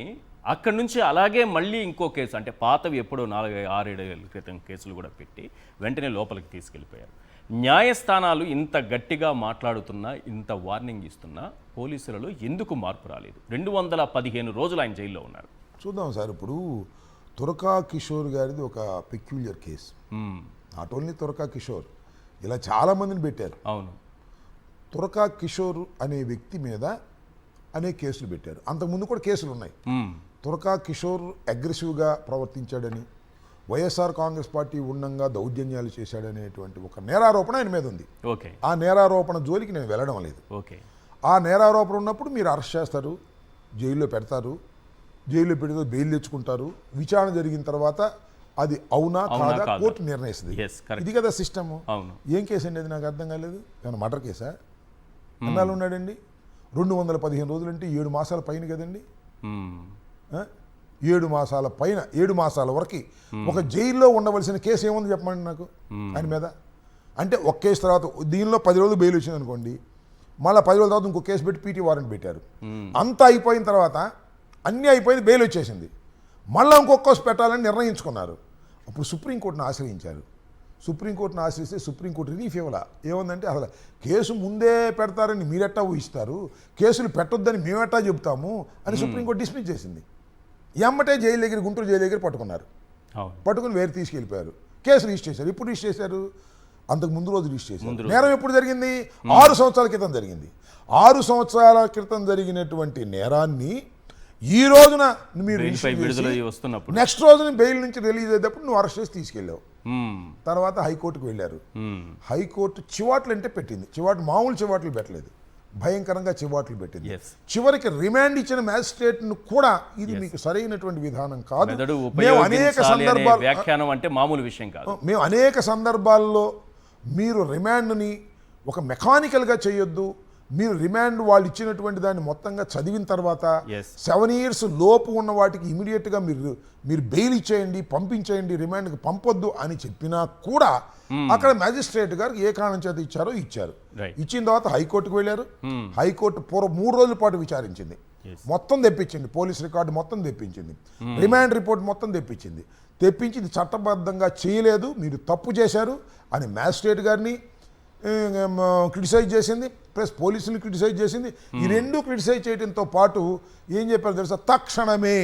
Speaker 1: అక్కడి నుంచి అలాగే మళ్ళీ ఇంకో కేసు, అంటే పాతవి ఎప్పుడో 4-6-7 ఏళ్ళ క్రితం కేసులు కూడా పెట్టి వెంటనే లోపలికి తీసుకెళ్ళిపోయారు. న్యాయస్థానాలు ఇంత గట్టిగా మాట్లాడుతున్నా, ఇంత వార్నింగ్ ఇస్తున్నా పోలీసులలో ఎందుకు మార్పు రాలేదు? 215 రోజులు ఆయన జైల్లో ఉన్నారు.
Speaker 2: చూద్దాం సార్, ఇప్పుడు తురకా కిషోర్ గారిది ఒక పెక్యులియర్ కేసు. నాట్ ఓన్లీ తురకా కిషోర్, ఇలా చాలామందిని పెట్టారు.
Speaker 1: అవును.
Speaker 2: తురకా కిషోర్ అనే వ్యక్తి మీద అనేక కేసులు పెట్టారు. అంతకుముందు కూడా కేసులు ఉన్నాయి. తురకా కిషోర్ అగ్రెసివ్గా ప్రవర్తించాడని, వైఎస్ఆర్ కాంగ్రెస్ పార్టీ ఉండంగా దౌర్జన్యాలు చేశాడనేటువంటి ఒక నేరారోపణ ఆయన మీద ఉంది.
Speaker 1: ఓకే.
Speaker 2: ఆ నేరారోపణ జోలికి నేను వెళ్ళడం లేదు.
Speaker 1: ఓకే.
Speaker 2: ఆ నేరారోపణ ఉన్నప్పుడు మీరు అరెస్ట్ చేస్తారు, జైల్లో పెడతారు, జైల్లో పెడితే బెయిల్ తెచ్చుకుంటారు. విచారణ జరిగిన తర్వాత అది అవునా కాదా కోర్టు నిర్ణయిస్తుంది. ఇది కదా సిస్టమ్. ఏం కేసు అండి అది? నాకు అర్థం కాలేదు. ఏమన్నా మర్డర్ కేసా? ఎన్నాళ్ళు ఉన్నాడండి? 215 రోజులు అంటే 7 మాసాల పైన కదండి. 7 మాసాల పైన, 7 మాసాల వరకు ఒక జైల్లో ఉండవలసిన కేసు ఏముంది చెప్పండి నాకు ఆయన మీద. అంటే ఒక కేసు తర్వాత దీనిలో 10 రోజులు బెయిల్ వచ్చింది అనుకోండి, మళ్ళీ 10 రోజుల తర్వాత ఇంకో కేసు పెట్టి పీటీ వారెంట్ పెట్టారు. అంతా అయిపోయిన తర్వాత అన్నీ అయిపోయింది, బెయిల్ వచ్చేసింది, మళ్ళీ ఇంకొక కేసు పెట్టాలని నిర్ణయించుకున్నారు. అప్పుడు సుప్రీంకోర్టును ఆశ్రయించారు. సుప్రీంకోర్టును ఆశ్రయిస్తే సుప్రీంకోర్టు రిలీఫ్ ఇవ్వాల. ఏముందంటే అసలు కేసు ముందే పెడతారని మీరెట్టా ఊహిస్తారు, కేసులు పెట్టొద్దని మేమెట్టా చెబుతాము అని సుప్రీంకోర్టు డిస్మిస్ చేసింది. ఎమ్మటే జైలు దగ్గర, గుంటూరు జైలు దగ్గర పట్టుకున్నారు. పట్టుకుని వేరే తీసుకెళ్ళిపోయారు. కేసు రిజిస్టర్ చేశారు. ఎప్పుడు రిజిస్టర్ చేశారు? అంతకు ముందు రోజు రిజిస్టర్ చేశారు. నేరం ఎప్పుడు జరిగింది? 6 సంవత్సరాల క్రితం జరిగింది. 6 సంవత్సరాల క్రితం జరిగినటువంటి నేరాన్ని ఈ రోజున మీరు నెక్స్ట్ రోజున బెయిల్ నుంచి రిలీజ్ అయ్యేటప్పుడు నువ్వు అరెస్ట్ చేసి తీసుకెళ్ళావు. తర్వాత హైకోర్టుకు వెళ్ళారు. హైకోర్టు చివాట్లు అంటే పెట్టింది. చివాట్లు మామూలు చివాట్లు పెట్టలేదు, భయంకరంగా చివాట్లు పెట్టింది. చివరికి రిమాండ్ ఇచ్చిన మ్యాజిస్ట్రేట్ను కూడా ఇది మీకు సరైనటువంటి విధానం కాదు, మేము అనేక సందర్భాలు
Speaker 1: వ్యాఖ్యానం అంటే మామూలు విషయం కాదు,
Speaker 2: మేము అనేక సందర్భాల్లో మీరు రిమాండ్ని ఒక మెకానికల్గా చేయొద్దు, మీరు రిమాండ్ వాళ్ళు ఇచ్చినటువంటి దాన్ని మొత్తంగా చదివిన తర్వాత 7 years లోపు ఉన్న వాటికి ఇమీడియట్గా మీరు బెయిల్ ఇచ్చేయండి, పంపించేయండి, రిమాండ్కి పంపొద్దు అని చెప్పినా కూడా అక్కడ మ్యాజిస్ట్రేట్ గారు ఏ కారణం చేత ఇచ్చారో ఇచ్చారు. ఇచ్చిన తర్వాత హైకోర్టుకు వెళ్ళారు. హైకోర్టు 3 రోజుల పాటు విచారించింది, మొత్తం తెప్పించింది, పోలీస్ రికార్డు మొత్తం తెప్పించింది, రిమాండ్ రిపోర్ట్ మొత్తం తెప్పించింది. తెప్పించి చట్టబద్ధంగా చేయలేదు, మీరు తప్పు చేశారు అని మ్యాజిస్ట్రేట్ గారిని క్రిటిసైజ్ చేసింది, ప్లస్ పోలీసులు క్రిటిసైజ్ చేసింది. ఈ రెండు క్రిటిసైజ్ చేయడంతో పాటు ఏం చెప్పారు తెలుసా? తక్షణమే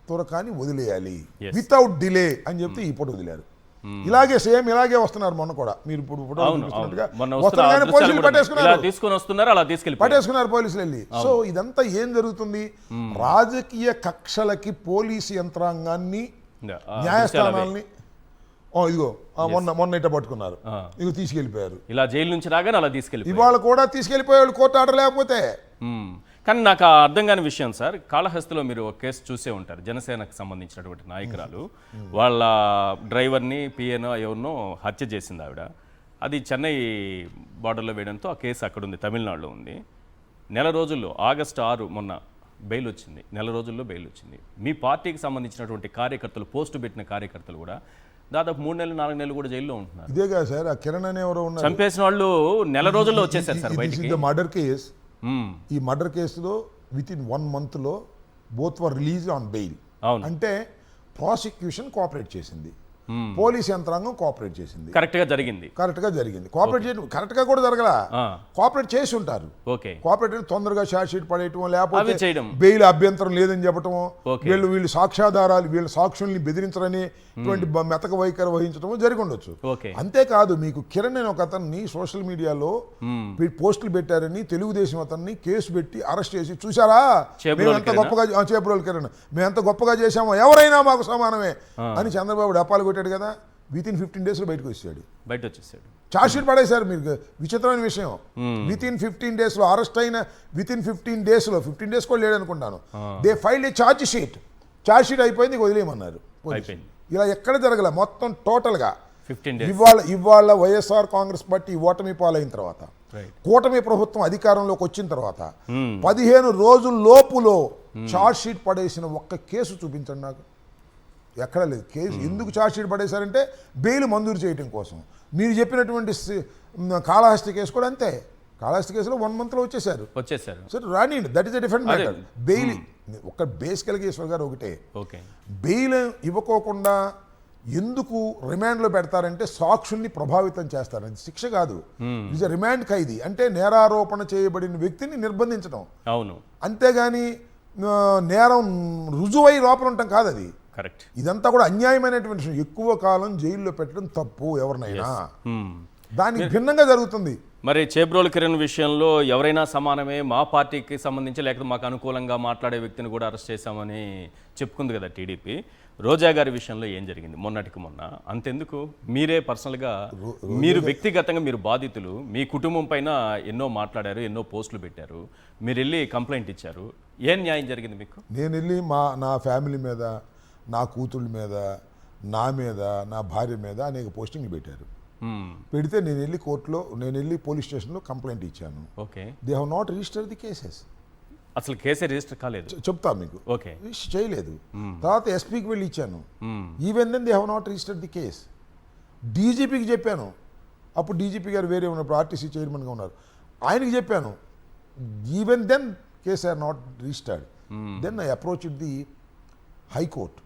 Speaker 2: తురకాని వదిలేయాలి, వితౌట్ డిలే అని చెప్తే ఇప్పుడు వదిలేరు. ఇలాగే సేమ్ ఇలాగే వస్తున్నారు. మొన్న కూడా మీరు ఇప్పుడు పట్టేసుకున్నారు పోలీసులు వెళ్ళి. సో ఇదంతా ఏం జరుగుతుంది? రాజకీయ కక్షలకి పోలీసు యంత్రాంగాన్ని, న్యాయస్థానాల్ని ఇదిగో మొన్న ఇట్ట పట్టుకున్నారు, ఇదిగో తీసుకెళ్లిపోయారు.
Speaker 1: ఇలా జైలు నుంచి రాగానే అలా తీసుకెళ్ళి
Speaker 2: ఇవాళ కూడా తీసుకెళ్లిపోయాడు కోర్టు ఆర్డర్ లేకపోతే.
Speaker 1: కానీ నాకు అర్థం కాని విషయం సార్, కాళహస్తిలో మీరు ఒక కేసు చూసే ఉంటారు. జనసేనకు సంబంధించినటువంటి నాయకురాలు వాళ్ళ డ్రైవర్ని, పిఎనో ఎవరినో హత్య చేసింది ఆవిడ. అది చెన్నై బార్డర్లో వేయడంతో ఆ కేసు అక్కడ ఉంది, తమిళనాడులో ఉంది. నెల రోజుల్లో ఆగస్టు 6 మొన్న బెయిల్ వచ్చింది, నెల రోజుల్లో బెయిల్ వచ్చింది. మీ పార్టీకి సంబంధించినటువంటి కార్యకర్తలు, పోస్టు పెట్టిన కార్యకర్తలు కూడా దాదాపు 3 నెలలు 4 నెలలు కూడా జైల్లో ఉంటున్నారు.
Speaker 2: ఇదే కదా సార్, ఆ కిరణ్ అనే ఎవరో ఉన్నారు,
Speaker 1: చంపేసిన వాళ్ళు నెల రోజుల్లో వచ్చేసారు సార్ బయటికి.
Speaker 2: Murder case. ఈ మర్డర్ కేసులో with in 1 month both were release on bail. అంటే ప్రాసిక్యూషన్ కోఆపరేట్ చేసింది, పోలీస్ యంత్రాంగం కోఆపరేట్ చేసింది, కరెక్ట్ గా జరిగింది. కోఆపరేట్ చేయడం కరెక్ట్ గా కూడా జరగల, కోఆపరేట్ చేసి ఉంటారు. కోఆపరేట్ తొందరగా షార్ట్ షీట్ పడేయటం, లేకపోతే బెయిల్ అభ్యంతరం లేదని చెప్పటం, వీళ్ళు సాక్ష్యాధారాలు, వీళ్ళ సాక్షుల్ని బెదిరించరని మెతక వైఖరి వహించడం జరిగి ఉండొచ్చు. అంతేకాదు, మీకు కిరణ్ అనే ఒక అతన్ని సోషల్ మీడియాలో పోస్టులు పెట్టారని తెలుగుదేశం అతన్ని కేసు పెట్టి అరెస్ట్ చేసి, చూసారా మేము ఎంత గొప్పగా, చేబ్రోల్ కిరణ్ మేము ఎంత గొప్పగా చేశామో, ఎవరైనా మాకు సమానమే అని చంద్రబాబు డప్పాలు కొట్టాడు కదా. విత్ ఇన్ 15 days బయటకు వచ్చాడు, ఛార్జ్ షీట్ పడేశారు. మీరు విచిత్రమైన విషయం, విత్ ఇన్ 15 days అరెస్ట్ అయిన విత్ ఇన్ 15 days 15 days కూడా లేదనుకుంటాను, they filed a charge sheet అయిపోయింది, వదిలేయమన్నారు. ఇలా ఎక్కడ జరగల, మొత్తం టోటల్గా ఇవాళ వైఎస్ఆర్ కాంగ్రెస్ పార్టీ ఓటమి పాలైన తర్వాత, కూటమి ప్రభుత్వం అధికారంలోకి వచ్చిన తర్వాత 15 రోజుల లోపులో ఛార్జ్ షీట్ పడేసిన ఒక్క కేసు చూపించండి నాకు. ఎక్కడ లేదు కేసు. ఎందుకు ఛార్జ్ షీట్ పడేశారంటే బెయిల్ మంజూరు చేయడం కోసం. మీరు చెప్పినటువంటి కాళహస్తి కేసు కూడా అంతే. కాళహస్తి కేసులో 1 month వచ్చేసారు. సరే రానియండి, that is a different matter. Bail ఒక బేసికల్గా ఈశ్వర్ గారు ఒకటే, బెయిల్ ఇవ్వకోకుండా ఎందుకు రిమాండ్లో పెడతారంటే సాక్షుల్ని ప్రభావితం చేస్తారు, అది శిక్ష కాదు. ఇది రిమాండ్ ఖైదీ అంటే నేరారోపణ చేయబడిన వ్యక్తిని నిర్బంధించడం.
Speaker 1: అవును.
Speaker 2: అంతేగాని నేరం రుజువై లోపల ఉండటం కాదు అది.
Speaker 1: కరెక్ట్.
Speaker 2: ఇదంతా కూడా అన్యాయమైనటువంటి విషయం. ఎక్కువ కాలం జైల్లో పెట్టడం తప్పు ఎవరినైనా. దానికి భిన్నంగా జరుగుతుంది.
Speaker 1: మరి చేబ్రోలు కిరణ్ విషయంలో ఎవరైనా సమానమే, మా పార్టీకి సంబంధించి లేకపోతే మాకు అనుకూలంగా మాట్లాడే వ్యక్తిని కూడా అరెస్ట్ చేశామని చెప్పుకుంది కదా టీడీపీ. రోజా గారి విషయంలో ఏం జరిగింది మొన్నటికి మొన్న? అంతెందుకు, మీరే పర్సనల్గా మీరు వ్యక్తిగతంగా మీరు బాధితులు, మీ కుటుంబం పైన ఎన్నో మాట్లాడారు, ఎన్నో పోస్టులు పెట్టారు, మీరు వెళ్ళి కంప్లైంట్ ఇచ్చారు. ఏం న్యాయం జరిగింది మీకు?
Speaker 2: నేను వెళ్ళి నా ఫ్యామిలీ మీద, నా కూతుళ్ళ మీద, నా మీద, నా భార్య మీద అనేక పోస్టింగ్లు పెట్టారు. పెడితే నేను వెళ్ళి పోలీస్ స్టేషన్లో కంప్లైంట్ ఇచ్చాను.
Speaker 1: Okay.
Speaker 2: They have not register the cases.
Speaker 1: అసలు కేసే రిజిస్టర్ కాలేదు.
Speaker 2: చెప్తా మీకు.
Speaker 1: ఓకే.
Speaker 2: రిజిస్టర్ చేయలేదు. తర్వాత ఎస్పీకి వెళ్ళి ఇచ్చాను. Even then they have not register the case. డీజీపీకి చెప్పాను. అప్పుడు డీజీపీ గారు వేరే ఉన్నప్పుడు ఆర్టీసీ చైర్మన్గా ఉన్నారు. ఆయనకి చెప్పాను. Even then case are not registered. Then I approach the high court.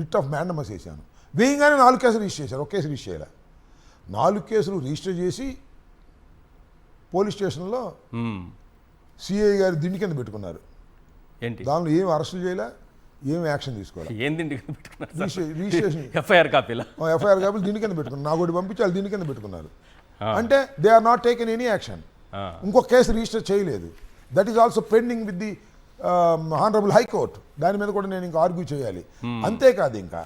Speaker 2: Writ of mandamus వేసాను. వేయంగానే 4 కేసులు రిజిస్టర్ చేశారు. ఒక కేసు రిజిస్టర్ చేయాలి. 4 కేసులు రిజిస్టర్ చేసి పోలీస్ స్టేషన్లో సిఐ గారు దిండి కింద పెట్టుకున్నారు.
Speaker 1: ఏంటి
Speaker 2: దానిలో ఏం అరెస్టులు చేయలే, ఏం యాక్షన్ తీసుకోవాలి.
Speaker 1: ఏం దిండి కింద పెట్టుకున్నారు?
Speaker 2: Registration
Speaker 1: FIR కాపీలా?
Speaker 2: ఎఫ్ఐఆర్ కాపీలు దిండి కింద పెట్టుకున్నారు. నా ఒకటి పంపించి వాళ్ళు దిండి కింద పెట్టుకున్నారు. అంటే they are not taken any action. ఇంకొక కేసు రిజిస్టర్ చేయలేదు. That is also pending with the honourable high court. దాని మీద కూడా నేను ఇంకా ఆర్గ్యూ చేయాలి. అంతేకాదు, ఇంకా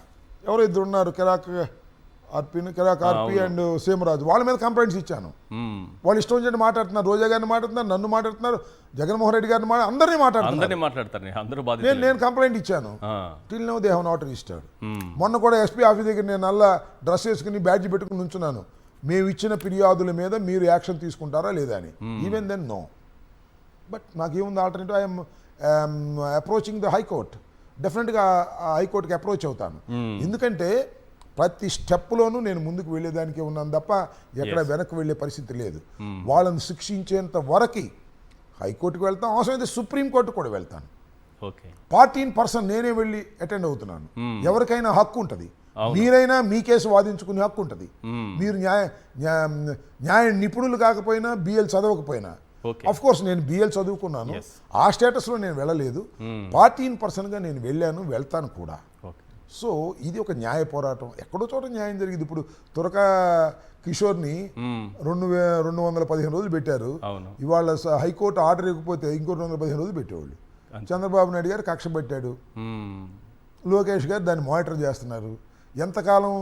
Speaker 2: ఎవరో ఇద్దరు ఉన్నారు, కిరాక్ ఆర్పి అండ్ సేమరాజు, వాళ్ళ మీద కంప్లైంట్స్ ఇచ్చాను. వాళ్ళు ఇష్టం వచ్చినట్టు మాట్లాడుతున్నారు. రోజా గారిని మాట్లాడుతున్నారు, నన్ను మాట్లాడుతున్నారు, జగన్మోహన్ రెడ్డి గారిని అందరినీ మాట్లాడుతున్నారు. నేను కంప్లైంట్ ఇచ్చాను. Till now they have not registered. మొన్న కూడా ఎస్పీ ఆఫీస్ దగ్గర నేను నల్ల డ్రెస్ వేసుకుని బ్యాడ్జ్ పెట్టుకుని నుంచున్నాను. మేము ఇచ్చిన ఫిర్యాదుల మీద మీరు యాక్షన్ తీసుకుంటారా లేదా అని. Even then no. బట్ నాకేముంది alternative? I'm approaching the high court. డెఫినెట్గా హైకోర్టుకి అప్రోచ్ అవుతాను. ఎందుకంటే ప్రతి స్టెప్లోనూ నేను ముందుకు వెళ్ళేదానికే ఉన్నాను తప్ప ఎక్కడ వెనక్కి వెళ్ళే పరిస్థితి లేదు. వాళ్ళని శిక్షించేంత వరకు హైకోర్టుకు వెళ్తాను, అవసరమైతే సుప్రీంకోర్టు కూడా వెళ్తాను. పార్టీ ఇన్ పర్సన్ నేనే వెళ్ళి అటెండ్ అవుతున్నాను. ఎవరికైనా హక్కు ఉంటుంది. మీరైనా మీ కేసు వాదించుకునే హక్కు ఉంటుంది. మీరు న్యాయ నిపుణులు కాకపోయినా, బిఎల్ చదవకపోయినా. అఫ్ కోర్స్ నేను బిఎల్ చదువుకున్నాను. ఆ స్టేటస్లో నేను వెళ్ళలేదు. పార్టీ ఇన్ పర్సన్గా నేను వెళ్తాను కూడా. సో ఇది ఒక న్యాయ పోరాటం. ఎక్కడో చోట న్యాయం జరిగింది. ఇప్పుడు తురకా కిషోర్ని 215 రోజులు పెట్టారు. ఇవాళ హైకోర్టు ఆర్డర్ ఇవ్వకపోతే ఇంకో 215 రోజులు పెట్టేవాళ్ళు. చంద్రబాబు నాయుడు గారు కక్ష పెట్టాడు. లోకేష్ గారు దాన్ని మానిటర్ చేస్తున్నారు. ఎంతకాలం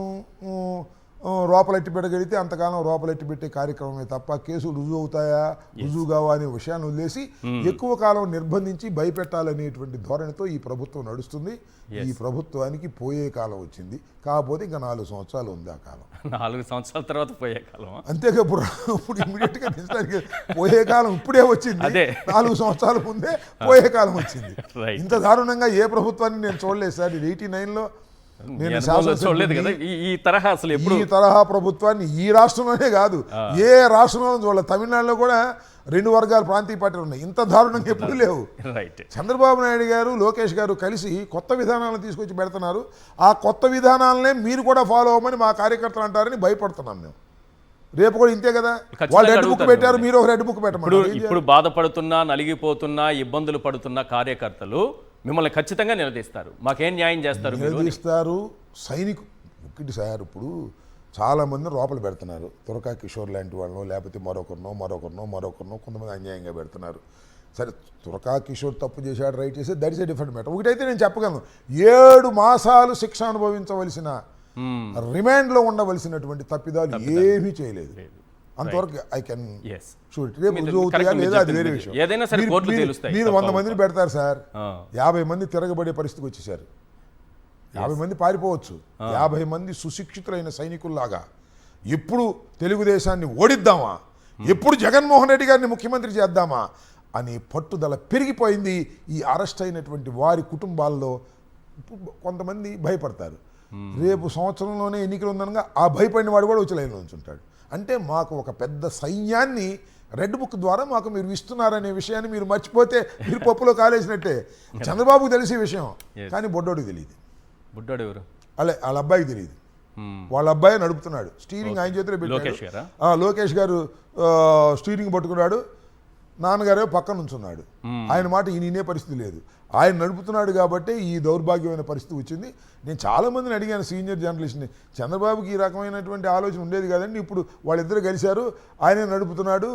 Speaker 2: రోపలెట్టి పెట్టగలిగితే అంతకాలం రోపలెట్టి పెట్టే కార్యక్రమమే తప్ప కేసులు రుజువు అవుతాయా, రుజువు కావా అనే విషయాన్ని వదిలేసి ఎక్కువ కాలం నిర్బంధించి భయపెట్టాలనేటువంటి ధోరణితో ఈ ప్రభుత్వం నడుస్తుంది. ఈ ప్రభుత్వానికి పోయే కాలం వచ్చింది. కాకపోతే ఇంకా 4 సంవత్సరాలు ఉంది ఆ కాలం.
Speaker 1: 4 సంవత్సరాల తర్వాత పోయే కాలం.
Speaker 2: అంతేగా ఇప్పుడు ఇమీడియట్ గా పోయే కాలం ఇప్పుడే వచ్చింది. 4 సంవత్సరాల ముందే పోయే కాలం వచ్చింది. ఇంత దారుణంగా ఏ ప్రభుత్వాన్ని నేను చూడలేదు సార్. 89లో నేను
Speaker 1: చూడలేదు కదా ఈ తరహా. అసలు
Speaker 2: ఈ తరహా ప్రభుత్వాన్ని ఈ రాష్ట్రంలోనే కాదు, ఏ రాష్ట్రంలో చూడలేదు. తమిళనాడులో కూడా 2 వర్గాల ప్రాంతీయ పార్టీలు ఉన్నాయి. ఇంత దారుణంగా ఎప్పుడు లేవు. చంద్రబాబు నాయుడు గారు, లోకేష్ గారు కలిసి కొత్త విధానాలను తీసుకొచ్చి పెడుతున్నారు. ఆ కొత్త విధానాలనే మీరు కూడా ఫాలో అవ్వమని మా కార్యకర్తలు అంటారని భయపడుతున్నాం మేము. రేపు కూడా ఇంతే కదా. వాళ్ళు రెడ్ బుక్ పెట్టారు, మీరు ఒక రెడ్ బుక్ పెట్టమని.
Speaker 1: ఇప్పుడు బాధపడుతున్నా, నలిగిపోతున్నా, ఇబ్బందులు పడుతున్న కార్యకర్తలు మిమ్మల్ని ఖచ్చితంగా నిలదీస్తారు. మాకేం న్యాయం చేస్తారు?
Speaker 2: నిలదీస్తారు. ఒకటి సార్, ఇప్పుడు చాలామంది లోపల పెడుతున్నారు. తురకా కిషోర్ లాంటి వాళ్ళను, లేకపోతే మరొకరినో కొంతమంది అన్యాయంగా పెడుతున్నారు. సరే, తురకా కిషోర్ తప్పు చేశాడు, రైట్ చేసి, that is a different matter. ఒకటైతే నేను చెప్పగలను, 7 మాసాలు శిక్ష అనుభవించవలసిన, రిమాండ్లో ఉండవలసినటువంటి తప్పిదాలు ఏమీ చేయలేదు. అంతవరకు ఐ కెన్ షూట్. రేపు రుజువు అవుతాయా లేదా అది వేరే విషయం. మీరు 100 మందిని పెడతారు సార్, 50 మంది తిరగబడే పరిస్థితికి వచ్చేసారు. 50 మంది పారిపోవచ్చు. 50 మంది సుశిక్షితులైన సైనికుల్లాగా ఎప్పుడు తెలుగుదేశాన్ని ఓడిద్దామా, ఎప్పుడు జగన్మోహన్ రెడ్డి గారిని ముఖ్యమంత్రి చేద్దామా అని పట్టుదల పెరిగిపోయింది. ఈ అరెస్ట్ అయినటువంటి వారి కుటుంబాల్లో కొంతమంది భయపడతారు. రేపు సంవత్సరంలోనే ఎన్నికలు ఉందనగా ఆ భయపడిన వాడు కూడా వచ్చి లైన్లో ఉంచుంటాడు. అంటే మాకు ఒక పెద్ద సైన్యాన్ని రెడ్ బుక్ ద్వారా మాకు మీరు ఇస్తున్నారనే విషయాన్ని మీరు మర్చిపోతే మీరు పప్పులో కాలేసినట్టే. చంద్రబాబుకు తెలిసే విషయం, కానీ బొడ్డోడికి తెలియదు.
Speaker 1: బొడ్డోడు ఎవరు?
Speaker 2: వాళ్ళ అబ్బాయికి తెలియదు. వాళ్ళ అబ్బాయి నడుపుతున్నాడు. స్టీరింగ్ ఆయన చేతిలో పెట్టాడు. లోకేష్ గారు స్టీరింగ్ పట్టుకున్నాడు. నాన్నగారే పక్కన ఉంచున్నాడు. ఆయన మాట ఈయనే పరిస్థితి లేదు. ఆయన నడుపుతున్నాడు కాబట్టి ఈ దౌర్భాగ్యమైన పరిస్థితి వచ్చింది. నేను చాలా మందిని అడిగాను, సీనియర్ జర్నలిస్ట్ని, చంద్రబాబుకి ఈ రకమైనటువంటి ఆలోచన ఉండేది కదండి, ఇప్పుడు వాళ్ళిద్దరు కలిశారు, ఆయనే నడుపుతున్నాడు,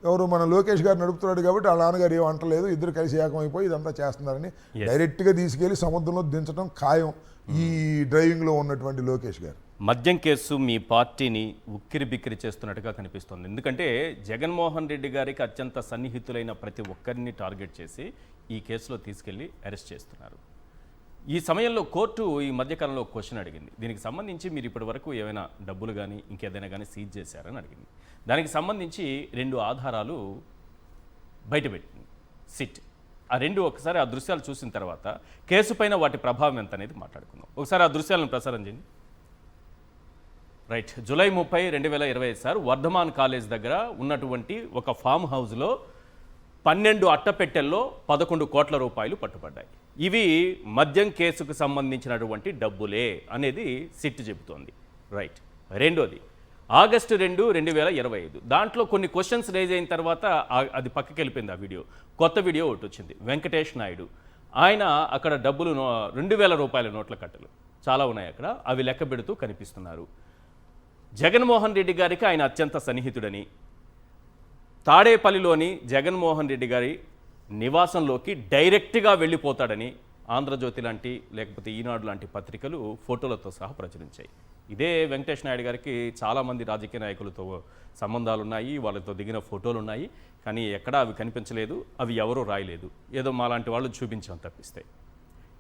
Speaker 2: ఎవరు మన లోకేష్ గారు నడుపుతున్నాడు కాబట్టి వాళ్ళ నాన్నగారు ఏం అంటలేదు, ఇద్దరు కలిసి ఏకమైపోయి ఇదంతా చేస్తున్నారని డైరెక్ట్గా తీసుకెళ్లి సముద్రంలో దించడం ఖాయం ఈ డ్రైవింగ్లో ఉన్నటువంటి లోకేష్ గారు.
Speaker 1: మద్యం కేసు మీ పార్టీని ఉక్కిరి బిక్కిరి చేస్తున్నట్టుగా కనిపిస్తుంది. ఎందుకంటే జగన్మోహన్ రెడ్డి గారికి అత్యంత సన్నిహితులైన ప్రతి ఒక్కరిని టార్గెట్ చేసి ఈ కేసులో తీసుకెళ్లి అరెస్ట్ చేస్తున్నారు. ఈ సమయంలో కోర్టు ఈ మధ్యకాలంలో క్వశ్చన్ అడిగింది, దీనికి సంబంధించి మీరు ఇప్పటి వరకు ఏమైనా డబ్బులు కానీ ఇంకేదైనా కానీ సీజ్ చేశారని అడిగింది. దానికి సంబంధించి 2 ఆధారాలు బయటపెట్టింది సిట్. ఆ 2 ఒకసారి ఆ దృశ్యాలు చూసిన తర్వాత కేసు పైన వాటి ప్రభావం ఎంత అనేది మాట్లాడుకుందాం. ఒకసారి ఆ దృశ్యాలను ప్రసారం చేయండి. Right, July 30, 2020 sir, Vardhaman college దగ్గర ఉన్నటువంటి ఒక ఫామ్ హౌస్లో 12 అట్టపెట్టెల్లో 11 కోట్ల రూపాయలు పట్టుబడ్డాయి. ఇవి మద్యం కేసుకు సంబంధించినటువంటి డబ్బులే అనేది సిట్ చెబుతోంది. రైట్, రెండోది ఆగస్టు 2, 2025 దాంట్లో కొన్ని క్వశ్చన్స్ రేజ్ అయిన తర్వాత అది పక్కకి వెళ్ళిపోయింది. ఆ వీడియో, కొత్త వీడియో ఒకటి వచ్చింది. వెంకటేష్ నాయుడు ఆయన అక్కడ డబ్బులు 2000 రూపాయల నోట్ల కట్టలు చాలా ఉన్నాయి అక్కడ, అవి లెక్క పెడుతూ కనిపిస్తున్నారు. జగన్మోహన్ రెడ్డి గారికి ఆయన అత్యంత సన్నిహితుడని, తాడేపల్లిలోని జగన్మోహన్ రెడ్డి గారి నివాసంలోకి డైరెక్ట్గా వెళ్ళిపోతాడని ఆంధ్రజ్యోతి లాంటి లేకపోతే ఈనాడు లాంటి పత్రికలు ఫోటోలతో సహా ప్రచురించాయి. ఇదే వెంకటేష్ నాయుడు గారికి చాలామంది రాజకీయ నాయకులతో సంబంధాలు ఉన్నాయి, వాళ్ళతో దిగిన ఫోటోలు ఉన్నాయి, కానీ ఎక్కడా అవి కనిపించలేదు, అవి ఎవరూ రాయలేదు, ఏదో మాలాంటి వాళ్ళు చూపించాం తప్పిస్తే.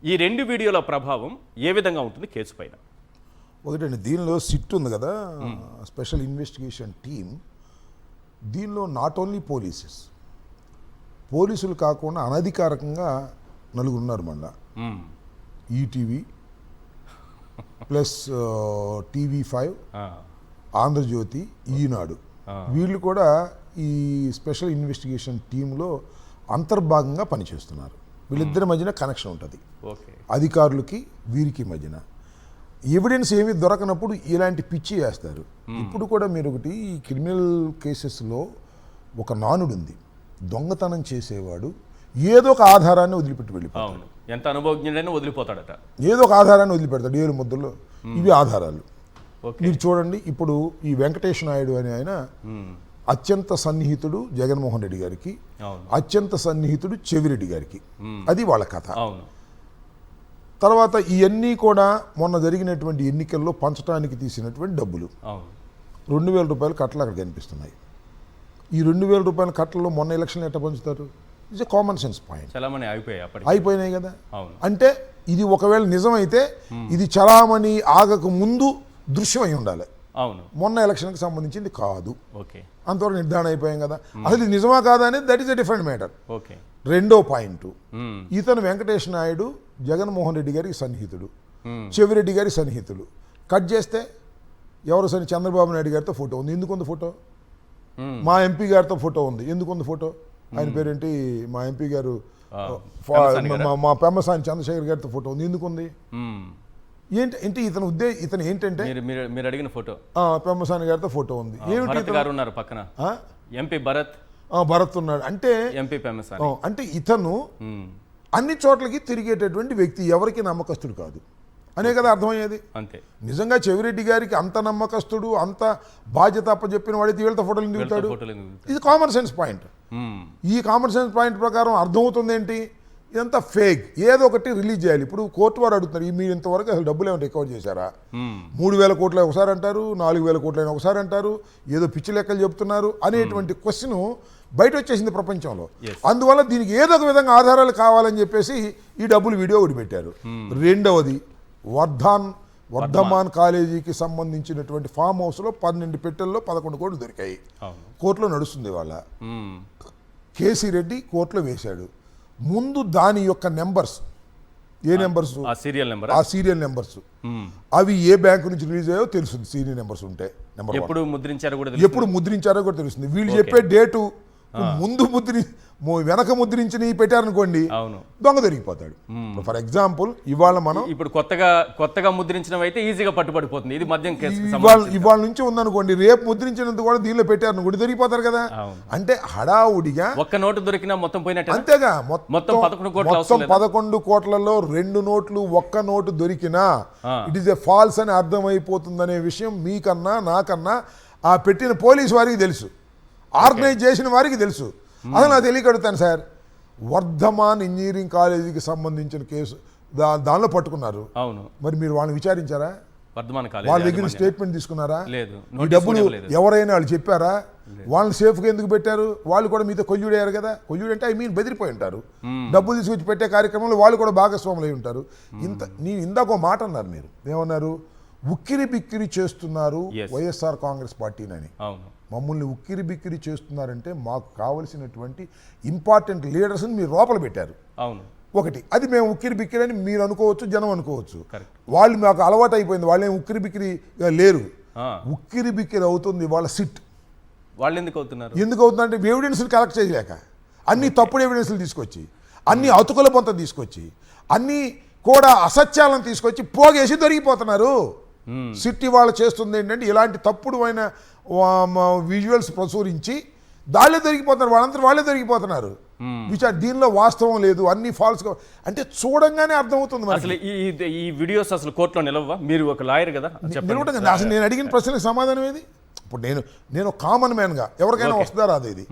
Speaker 1: ఈ 2 వీడియోల ప్రభావం ఏ విధంగా ఉంటుంది కేసు పైన?
Speaker 2: ఒకటండి, దీనిలో సిట్ ఉంది కదా, స్పెషల్ ఇన్వెస్టిగేషన్ టీమ్, దీనిలో నాట్ ఓన్లీ పోలీసులు కాకుండా అనధికారికంగా 4 ఉన్నారు. మళ్ళా ఈటీవీ ప్లస్ TV5, ఆంధ్రజ్యోతి, ఈనాడు, వీళ్ళు కూడా ఈ స్పెషల్ ఇన్వెస్టిగేషన్ టీంలో అంతర్భాగంగా పనిచేస్తున్నారు. వీళ్ళిద్దరి మధ్యన కనెక్షన్ ఉంటుంది, అధికారులకి వీరికి మధ్యన. ఎవిడెన్స్ ఏమీ దొరకనప్పుడు ఇలాంటి పిచ్చి వేస్తారు. ఇప్పుడు కూడా మీరు ఒకటి, ఈ క్రిమినల్ కేసెస్లో ఒక నానుడు ఉంది, దొంగతనం చేసేవాడు ఏదో ఒక ఆధారాన్ని వదిలిపెట్టి వెళ్ళిపోతాడు.
Speaker 1: ఎంత అనుభవజ్ఞుడైనా వదిలిపోతాడట,
Speaker 2: ఏదో ఒక ఆధారాన్ని వదిలిపెడతాడు. 7 ముద్రలో ఇవి ఆధారాలు. మీరు చూడండి, ఇప్పుడు ఈ వెంకటేష్ నాయుడు అనే ఆయన అత్యంత సన్నిహితుడు జగన్మోహన్ రెడ్డి గారికి, అత్యంత సన్నిహితుడు చెవిరెడ్డి గారికి, అది వాళ్ళ కథ. తర్వాత ఇవన్నీ కూడా మొన్న జరిగినటువంటి ఎన్నికల్లో పంచడానికి తీసినటువంటి డబ్బులు, 2000 రూపాయల కట్టలు అక్కడ కనిపిస్తున్నాయి. ఈ 2000 రూపాయల కట్టల్లో మొన్న ఎలక్షన్ ఎట్లా పంచుతారు? It's a common sense point. అయిపోయినాయి కదా. అంటే ఇది ఒకవేళ నిజమైతే ఇది చలామణి ఆగక ముందు దృశ్యం అయి ఉండాలి. మొన్న ఎలక్షన్కి సంబంధించింది కాదు, అంతవరకు నిర్ధారణ అయిపోయాం కదా. అసలు ఇది నిజమా కాదా అనేది that is a different matter. రెండో పాయింట్, ఇతను వెంకటేష్ నాయుడు జగన్మోహన్ రెడ్డి గారికి సన్నిహితుడు, చెవిరెడ్డి గారి సన్నిహితుడు. కట్ చేస్తే ఎవరు చంద్రబాబు నాయుడు గారితో ఫోటో ఉంది, ఎందుకు ఉంది ఫోటో? మా ఎంపీ గారితో ఫోటో ఉంది, ఎందుకు ఉంది ఫోటో? ఆయన పేరేంటి, మా ఎంపీ గారు మా పెమ్మసాని చంద్రశేఖర్ గారితో ఫోటో ఉంది, ఎందుకు ఉంది? ఏంటి ఇతను ఏంటంటే
Speaker 1: మీరు అడిగిన ఫోటో
Speaker 2: పెమ్మసాని గారితో ఫోటో ఉంది. ఏమిటి
Speaker 1: పక్కన ఎంపీ
Speaker 2: భరత్ ఉన్నాడు అంటే, అంటే ఇతను అన్ని చోట్లకి తిరిగేటటువంటి వ్యక్తి, ఎవరికి నమ్మకస్తుడు కాదు అనే కదా అర్థమయ్యేది.
Speaker 1: అంతే.
Speaker 2: నిజంగా చెవిరెడ్డి గారికి అంత నమ్మకస్తుడు, అంత బాధ్యత అప్పచెప్పిన వాడితే వీళ్ళతో ఫోటోలు దిగుతాడు. ఇది కామన్ సెన్స్ పాయింట్. ఈ కామన్ సెన్స్ పాయింట్ ప్రకారం అర్థమవుతుంది ఏంటి, ఇదంతా ఫేక్, ఏదో ఒకటి రిలీజ్ చేయాలి. ఇప్పుడు కోర్టు వారు అడుగుతున్నారు, మీరు ఇంతవరకు అసలు డబ్బులు ఏమైనా రికవర్ చేశారా? 3000 కోట్లు ఒకసారి అంటారు, 4000 కోట్లు అయినా ఒకసారి అంటారు, ఏదో పిచ్చి లెక్కలు చెప్తున్నారు అనేటువంటి క్వశ్చన్ బయట వచ్చేసింది ప్రపంచంలో. అందువల్ల దీనికి ఏదో ఒక విధంగా ఆధారాలు కావాలని చెప్పేసి ఈ డబ్బులు వీడియో ఒకటి పెట్టారు. రెండవది, వర్ధమాన్ కాలేజీకి సంబంధించినటువంటి ఫామ్ హౌస్లో 12 పెట్టెల్లో 11 కోట్లు దొరికాయి. కోర్టులో నడుస్తుంది వాళ్ళ. కేసీ రెడ్డి కోర్టులో వేశాడు. ముందు దాని యొక్క నెంబర్స్, ఏ నెంబర్స్, ఆ సీరియల్ నెంబర్స్ అవి ఏ బ్యాంకు నుంచి రిలీజ్ అయ్యో తెలుస్తుంది. సీరియల్ నెంబర్స్ ఉంటే,
Speaker 1: ఎప్పుడు ముద్రించారో కూడా తెలుస్తుంది.
Speaker 2: వీళ్ళు చెప్పే డేటు ముందు వెనక ముద్రించి పెట్టారనుకోండి,
Speaker 1: అవును,
Speaker 2: దొంగ దొరికిపోతాడు. ఫర్ ఎగ్జాంపుల్ ఇవాళ మనం
Speaker 1: ఇప్పుడు కొత్తగా ముద్రించడం అయితే ఈజీగా పట్టుబడిపోతుంది. ఇది మద్యం కేసు
Speaker 2: ఇవాళ నుంచి ఉందనుకోండి, రేపు ముద్రించినందుకు కూడా దీనిలో పెట్టారనుకోండి, దొరికిపోతారు కదా. అంటే హడావుడిగా
Speaker 1: ఒక్క నోటు దొరికినా మొత్తం పోయినట్టు.
Speaker 2: అంతేగా,
Speaker 1: మొత్తం 11 కోట్ల
Speaker 2: మొత్తం 11 కోట్లలో 2 నోట్లు ఒక్క నోటు దొరికినా ఇట్ ఈస్ ఎ ఫాల్స్ అని అర్థమైపోతుందనే విషయం మీకన్నా నాకన్నా ఆ పెట్టిన పోలీసు వారికి తెలుసు, ఆర్గనైజ్ చేసిన వారికి తెలుసు. అసలు నాకు తెలియకడుగుతాను సార్, వర్ధమాన్ ఇంజనీరింగ్ కాలేజీకి సంబంధించిన కేసు దానిలో పట్టుకున్నారు.
Speaker 1: అవును,
Speaker 2: మరి మీరు వాళ్ళని విచారించారా?
Speaker 1: వర్ధమాన్
Speaker 2: వాళ్ళ దగ్గర స్టేట్మెంట్ తీసుకున్నారా?
Speaker 1: లేదు.
Speaker 2: ఈ డబ్బులు ఎవరైనా వాళ్ళు చెప్పారా? వాళ్ళని సేఫ్గా ఎందుకు పెట్టారు? వాళ్ళు కూడా మీతో కొల్లుడయ్యారు కదా. కొల్లుడు అంటే బెదిరిపోయి ఉంటారు. డబ్బులు తీసుకొచ్చి పెట్టే కార్యక్రమంలో వాళ్ళు కూడా భాగస్వాములు అయి ఉంటారు. నేను ఇందాక ఒక మాట అన్నారు, మీరు ఏమన్నారు? ఉక్కిరి బిక్కిరి చేస్తున్నారు వైఎస్ఆర్ కాంగ్రెస్ పార్టీనని.
Speaker 1: అవును,
Speaker 2: మమ్మల్ని ఉక్కిరి బిక్కిరి చేస్తున్నారంటే మాకు కావలసినటువంటి ఇంపార్టెంట్ లీడర్స్ని మీరు లోపల పెట్టారు.
Speaker 1: అవును,
Speaker 2: ఒకటి అది మేము ఉక్కిరి బిక్కిరి అని మీరు అనుకోవచ్చు, జనం అనుకోవచ్చు. వాళ్ళు మాకు అలవాటు అయిపోయింది, వాళ్ళేం ఉక్కిరి బిక్కిరిగా లేరు. ఉక్కిరి బిక్కిరి అవుతుంది వాళ్ళ సిట్.
Speaker 1: వాళ్ళు ఎందుకు అవుతున్నారు?
Speaker 2: ఎందుకు అవుతుందంటే ఎవిడెన్స్లు కలెక్ట్ చేయలేక, అన్ని తప్పుడు ఎవిడెన్స్లు తీసుకొచ్చి, అన్ని అతుకుల పొంత తీసుకొచ్చి, అన్ని కూడా అసత్యాలను తీసుకొచ్చి పోగేసి దొరికిపోతున్నారు. సిట్ వాళ్ళు చేస్తుంది ఏంటంటే ఇలాంటి తప్పుడు అయిన విజువల్స్ ప్రచురించి దాళ్ళే దొరికిపోతున్నారు, వాళ్ళే దొరికిపోతున్నారు. దీనిలో వాస్తవం లేదు, అన్ని ఫాల్స్. అంటే చూడంగానే అర్థమవుతుంది.
Speaker 1: అసలు ఈ వీడియోస్ అసలు కోర్టులో నిలవవా? మీరు ఒక లాయర్ కదా,
Speaker 2: నిలవటం. అసలు నేను అడిగిన ప్రశ్నలకు సమాధానం ఏది? ఇప్పుడు నేను కామన్ మ్యాన్గా ఎవరికైనా వస్తుందా రాదు ఇది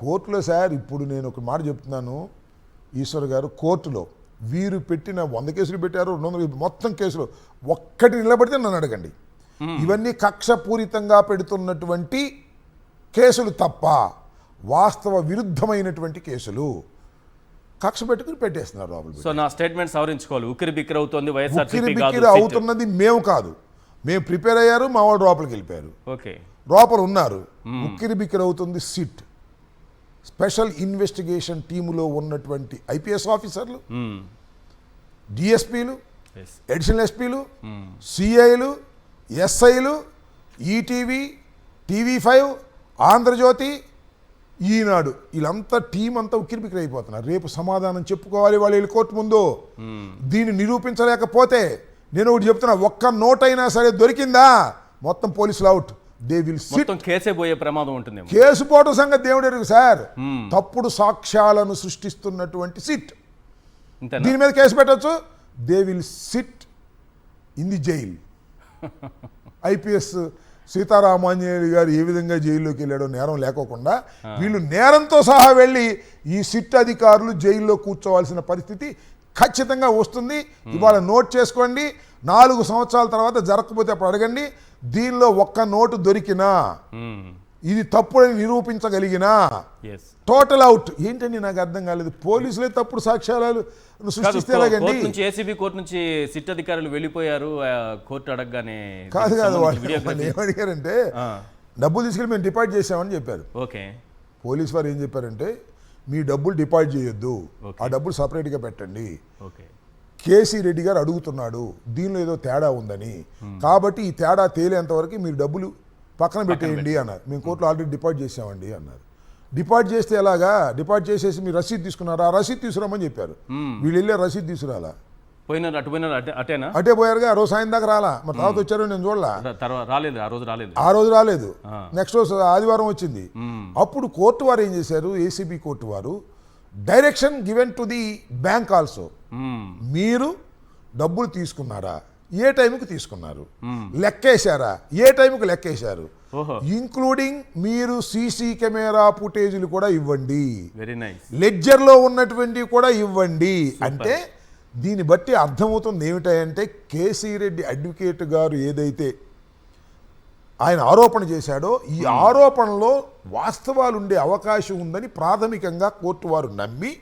Speaker 2: కోర్టులో. సార్ ఇప్పుడు నేను ఒక మాట చెప్తున్నాను, ఈశ్వర్ గారు, కోర్టులో వీరు పెట్టిన 100 కేసులు పెట్టారు, 200 మొత్తం కేసులు ఒక్కటి నిలబడితే నన్ను అడగండి. ఇవన్నీ కక్షపూరితంగా పెడుతున్నటువంటి కేసులు తప్ప వాస్తవ విరుద్ధమైనటువంటి కేసులు కక్ష పెట్టుకుని పెట్టేస్తున్నారు లోపల.
Speaker 1: సో నా స్టేట్మెంట్ సవరించుకోవాలి. ఉక్కిరి బిక్కిరి అవుతుంది
Speaker 2: ఉక్కిరి బిక్కిరి అవుతున్నది మేము కాదు, మేము ప్రిపేర్ అయ్యారు, మా వాళ్ళు లోపలికి వెళ్ళిపోయారు.
Speaker 1: ఓకే,
Speaker 2: లోపల ఉన్నారు. ఉక్కిరి బిక్కిరి అవుతుంది సిట్, స్పెషల్ ఇన్వెస్టిగేషన్ టీములో ఉన్నటువంటి ఐపీఎస్ ఆఫీసర్లు, డిఎస్పీలు, అడిషనల్ ఎస్పీలు, సిఐలు, ఎస్ఐలు, ఈటీవీ, టీవీ5, ఆంధ్రజ్యోతి, ఈనాడు, వీళ్ళంతా టీం అంతా ఉక్కిరిబిక్కిరి అయిపోతున్నారు. రేపు సమాధానం చెప్పుకోవాలి వాళ్ళు వెళ్ళి కోర్టు ముందు. దీన్ని నిరూపించలేకపోతే నేను ఒకటి చెప్తున్నా, ఒక్క నోటైనా సరే దొరికిందా మొత్తం పోలీసులు అవుట్. They will SIT.
Speaker 1: కేసే పోయే ప్రమాదం ఉంటుంది.
Speaker 2: కేసు పోవడం సంగతి దేవుడు ఎరుగు సార్. తప్పుడు సాక్ష్యాలను సృష్టిస్తున్నటువంటి సిట్, దీని మీద కేసు పెట్టచ్చు. They will sit in the jail. IPS Seetharamanjaneyulu గారు ఏ విధంగా జైల్లోకి వెళ్ళాడో నేరం లేకోకుండా వీళ్ళు నేరంతో సహా వెళ్ళి ఈ సిట్ అధికారులు జైల్లో కూర్చోవాల్సిన పరిస్థితి ఖచ్చితంగా వస్తుంది. ఇవాళ నోట్ చేసుకోండి, 4 సంవత్సరాల తర్వాత జరగకపోతే అప్పుడు అడగండి. దీనిలో ఒక్క నోటు దొరికినా, ఇది తప్పుడని నిరూపించగలిగినా టోటల్ అవుట్. ఏంటండి నాకు అర్థం కాలేదు. పోలీసులే తప్పుడు సాక్ష్యాలు సృష్టిస్తే ఎలాగండి?
Speaker 1: ఏసీబీ కోర్టు నుంచి సిట్ అధికారులు వెళ్ళిపోయారు కోర్టు అడగగానే.
Speaker 2: కాదు వాళ్ళు ఏమడిగారంటే డబ్బులు తీసుకెళ్ళి మేము డిపాజిట్ చేసామని చెప్పారు.
Speaker 1: ఓకే,
Speaker 2: పోలీసు వారు ఏం చెప్పారంటే మీ డబ్బులు డిపాజిట్ చేయొద్దు, ఆ డబ్బులు సపరేట్గా పెట్టండి. కేసీ రెడ్డి గారు అడుగుతున్నాడు దీనిలో ఏదో తేడా ఉందని, కాబట్టి ఈ తేడా తేలేంత వరకు మీరు డబ్బులు పక్కన పెట్టేయండి అన్నారు. మేము కోర్టులో ఆల్రెడీ డిపాజిట్ చేసామండి అన్నారు. డిపాజిట్ చేస్తే ఎలాగా? డిపాజిట్ చేసేసి మీరు రసీదు తీసుకున్నారా? ఆ రసీదు తీసుకురామని చెప్పారు. వీళ్ళు వెళ్ళే రసీదు తీసుకురాలా, అటే పోయారుగా. ఆ రోజు సాయం దాకా రాలా, మరి తర్వాత వచ్చారు నేను చూడలా. ఆ రోజు రాలేదు. నెక్స్ట్ రోజు ఆదివారం వచ్చింది. అప్పుడు కోర్టు వారు ఏం చేశారు, ఏసీబీ కోర్టు వారు direction given to the bank also. మీరు డబ్బులు తీసుకున్నారా, ఏ టైంకి తీసుకున్నారు, లెక్కేశారా, ఏ టైంకి లెక్కేశారు, ఇంక్లూడింగ్ మీరు సీసీ కెమెరా ఫుటేజీలు కూడా ఇవ్వండి, లెడ్జర్లో ఉన్నటువంటి కూడా ఇవ్వండి. అంటే దీన్ని బట్టి అర్థమవుతుంది ఏమిటంటే కేసీ రెడ్డి అడ్వకేట్ గారు ఏదైతే ఆయన ఆరోపణ చేశాడో ఈ ఆరోపణలో వాస్తవాలు ఉండే అవకాశం ఉందని ప్రాథమికంగా కోర్టు వారు నమ్మి